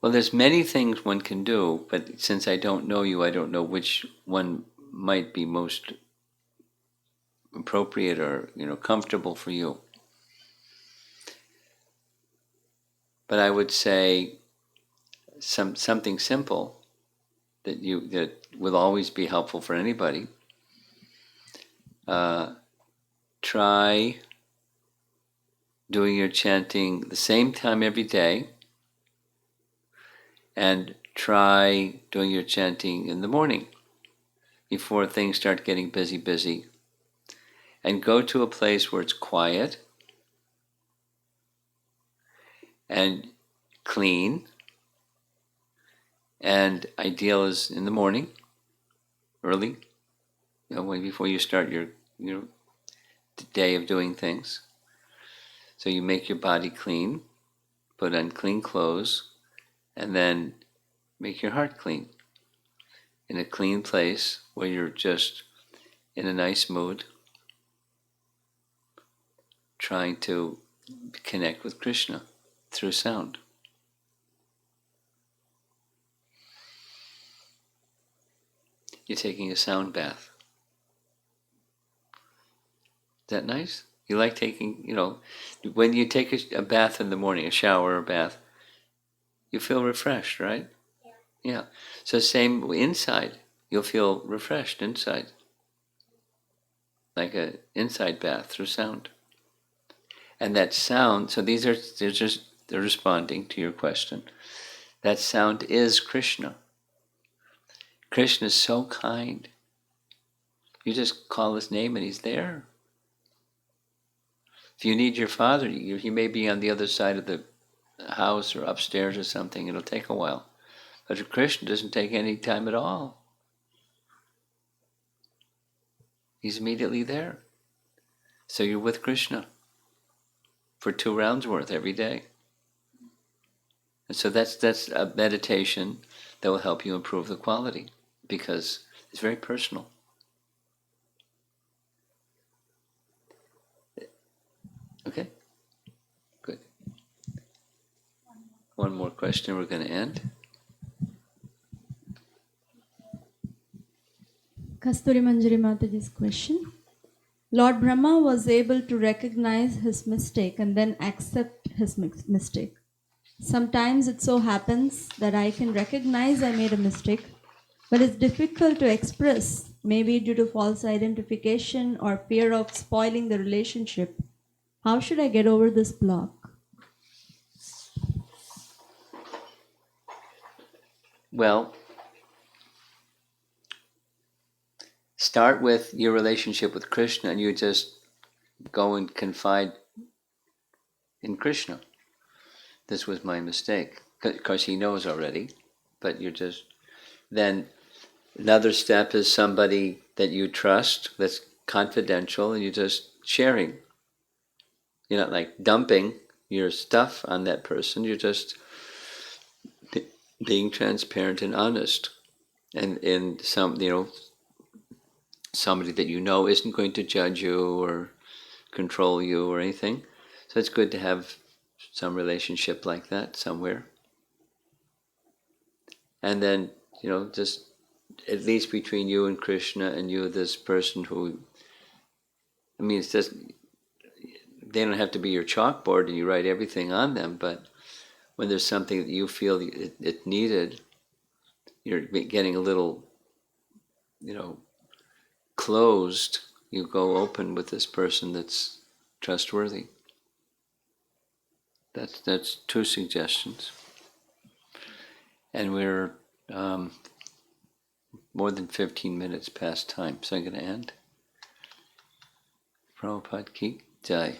Speaker 1: Well, there's many things one can do, but since I don't know you, I don't know which one might be most appropriate or comfortable for you. But I would say something simple that will always be helpful for anybody. Try doing your chanting the same time every day, and try doing your chanting in the morning before things start getting busy, and go to a place where it's quiet and clean, and ideal is in the morning, early, before you start your day of doing things. So you make your body clean, put on clean clothes, and then make your heart clean in a clean place where you're just in a nice mood, trying to connect with Krishna through sound. You're taking a sound bath. Is that nice? You like taking, when you take a bath in the morning, a shower or a bath, you feel refreshed, right? Yeah. So same inside, you'll feel refreshed inside. Like an inside bath through sound. And that sound, so they're responding to your question. That sound is Krishna. Krishna is so kind. You just call his name and he's there. If you need your father, he may be on the other side of the house or upstairs or something. It'll take a while. But Krishna doesn't take any time at all. He's immediately there. So you're with Krishna for 2 rounds worth every day. And so that's a meditation that will help you improve the quality, because it's very personal. Okay? Good. One more question, we're going to end.
Speaker 5: Kasturi Manjari Mataji's question. Lord Brahma was able to recognize his mistake and then accept his mistake. Sometimes it so happens that I can recognize I made a mistake, but it's difficult to express, maybe due to false identification or fear of spoiling the relationship. How should I get over this block?
Speaker 1: Well, start with your relationship with Krishna, and you just go and confide in Krishna. This was my mistake, because he knows already, but you're just... Then another step is somebody that you trust, that's confidential, and you're just sharing. You're not like dumping your stuff on that person, you're just being transparent and honest. And in somebody that you know isn't going to judge you or control you or anything. So it's good to have some relationship like that somewhere. And then, just at least between you and Krishna and you, this person who, it's just, they don't have to be your chalkboard and you write everything on them, but when there's something that you feel it needed, you're getting a little, closed, you go open with this person that's trustworthy. That's 2 suggestions. And we're more than 15 minutes past time, so I'm going to end. Prabhupada ki jai.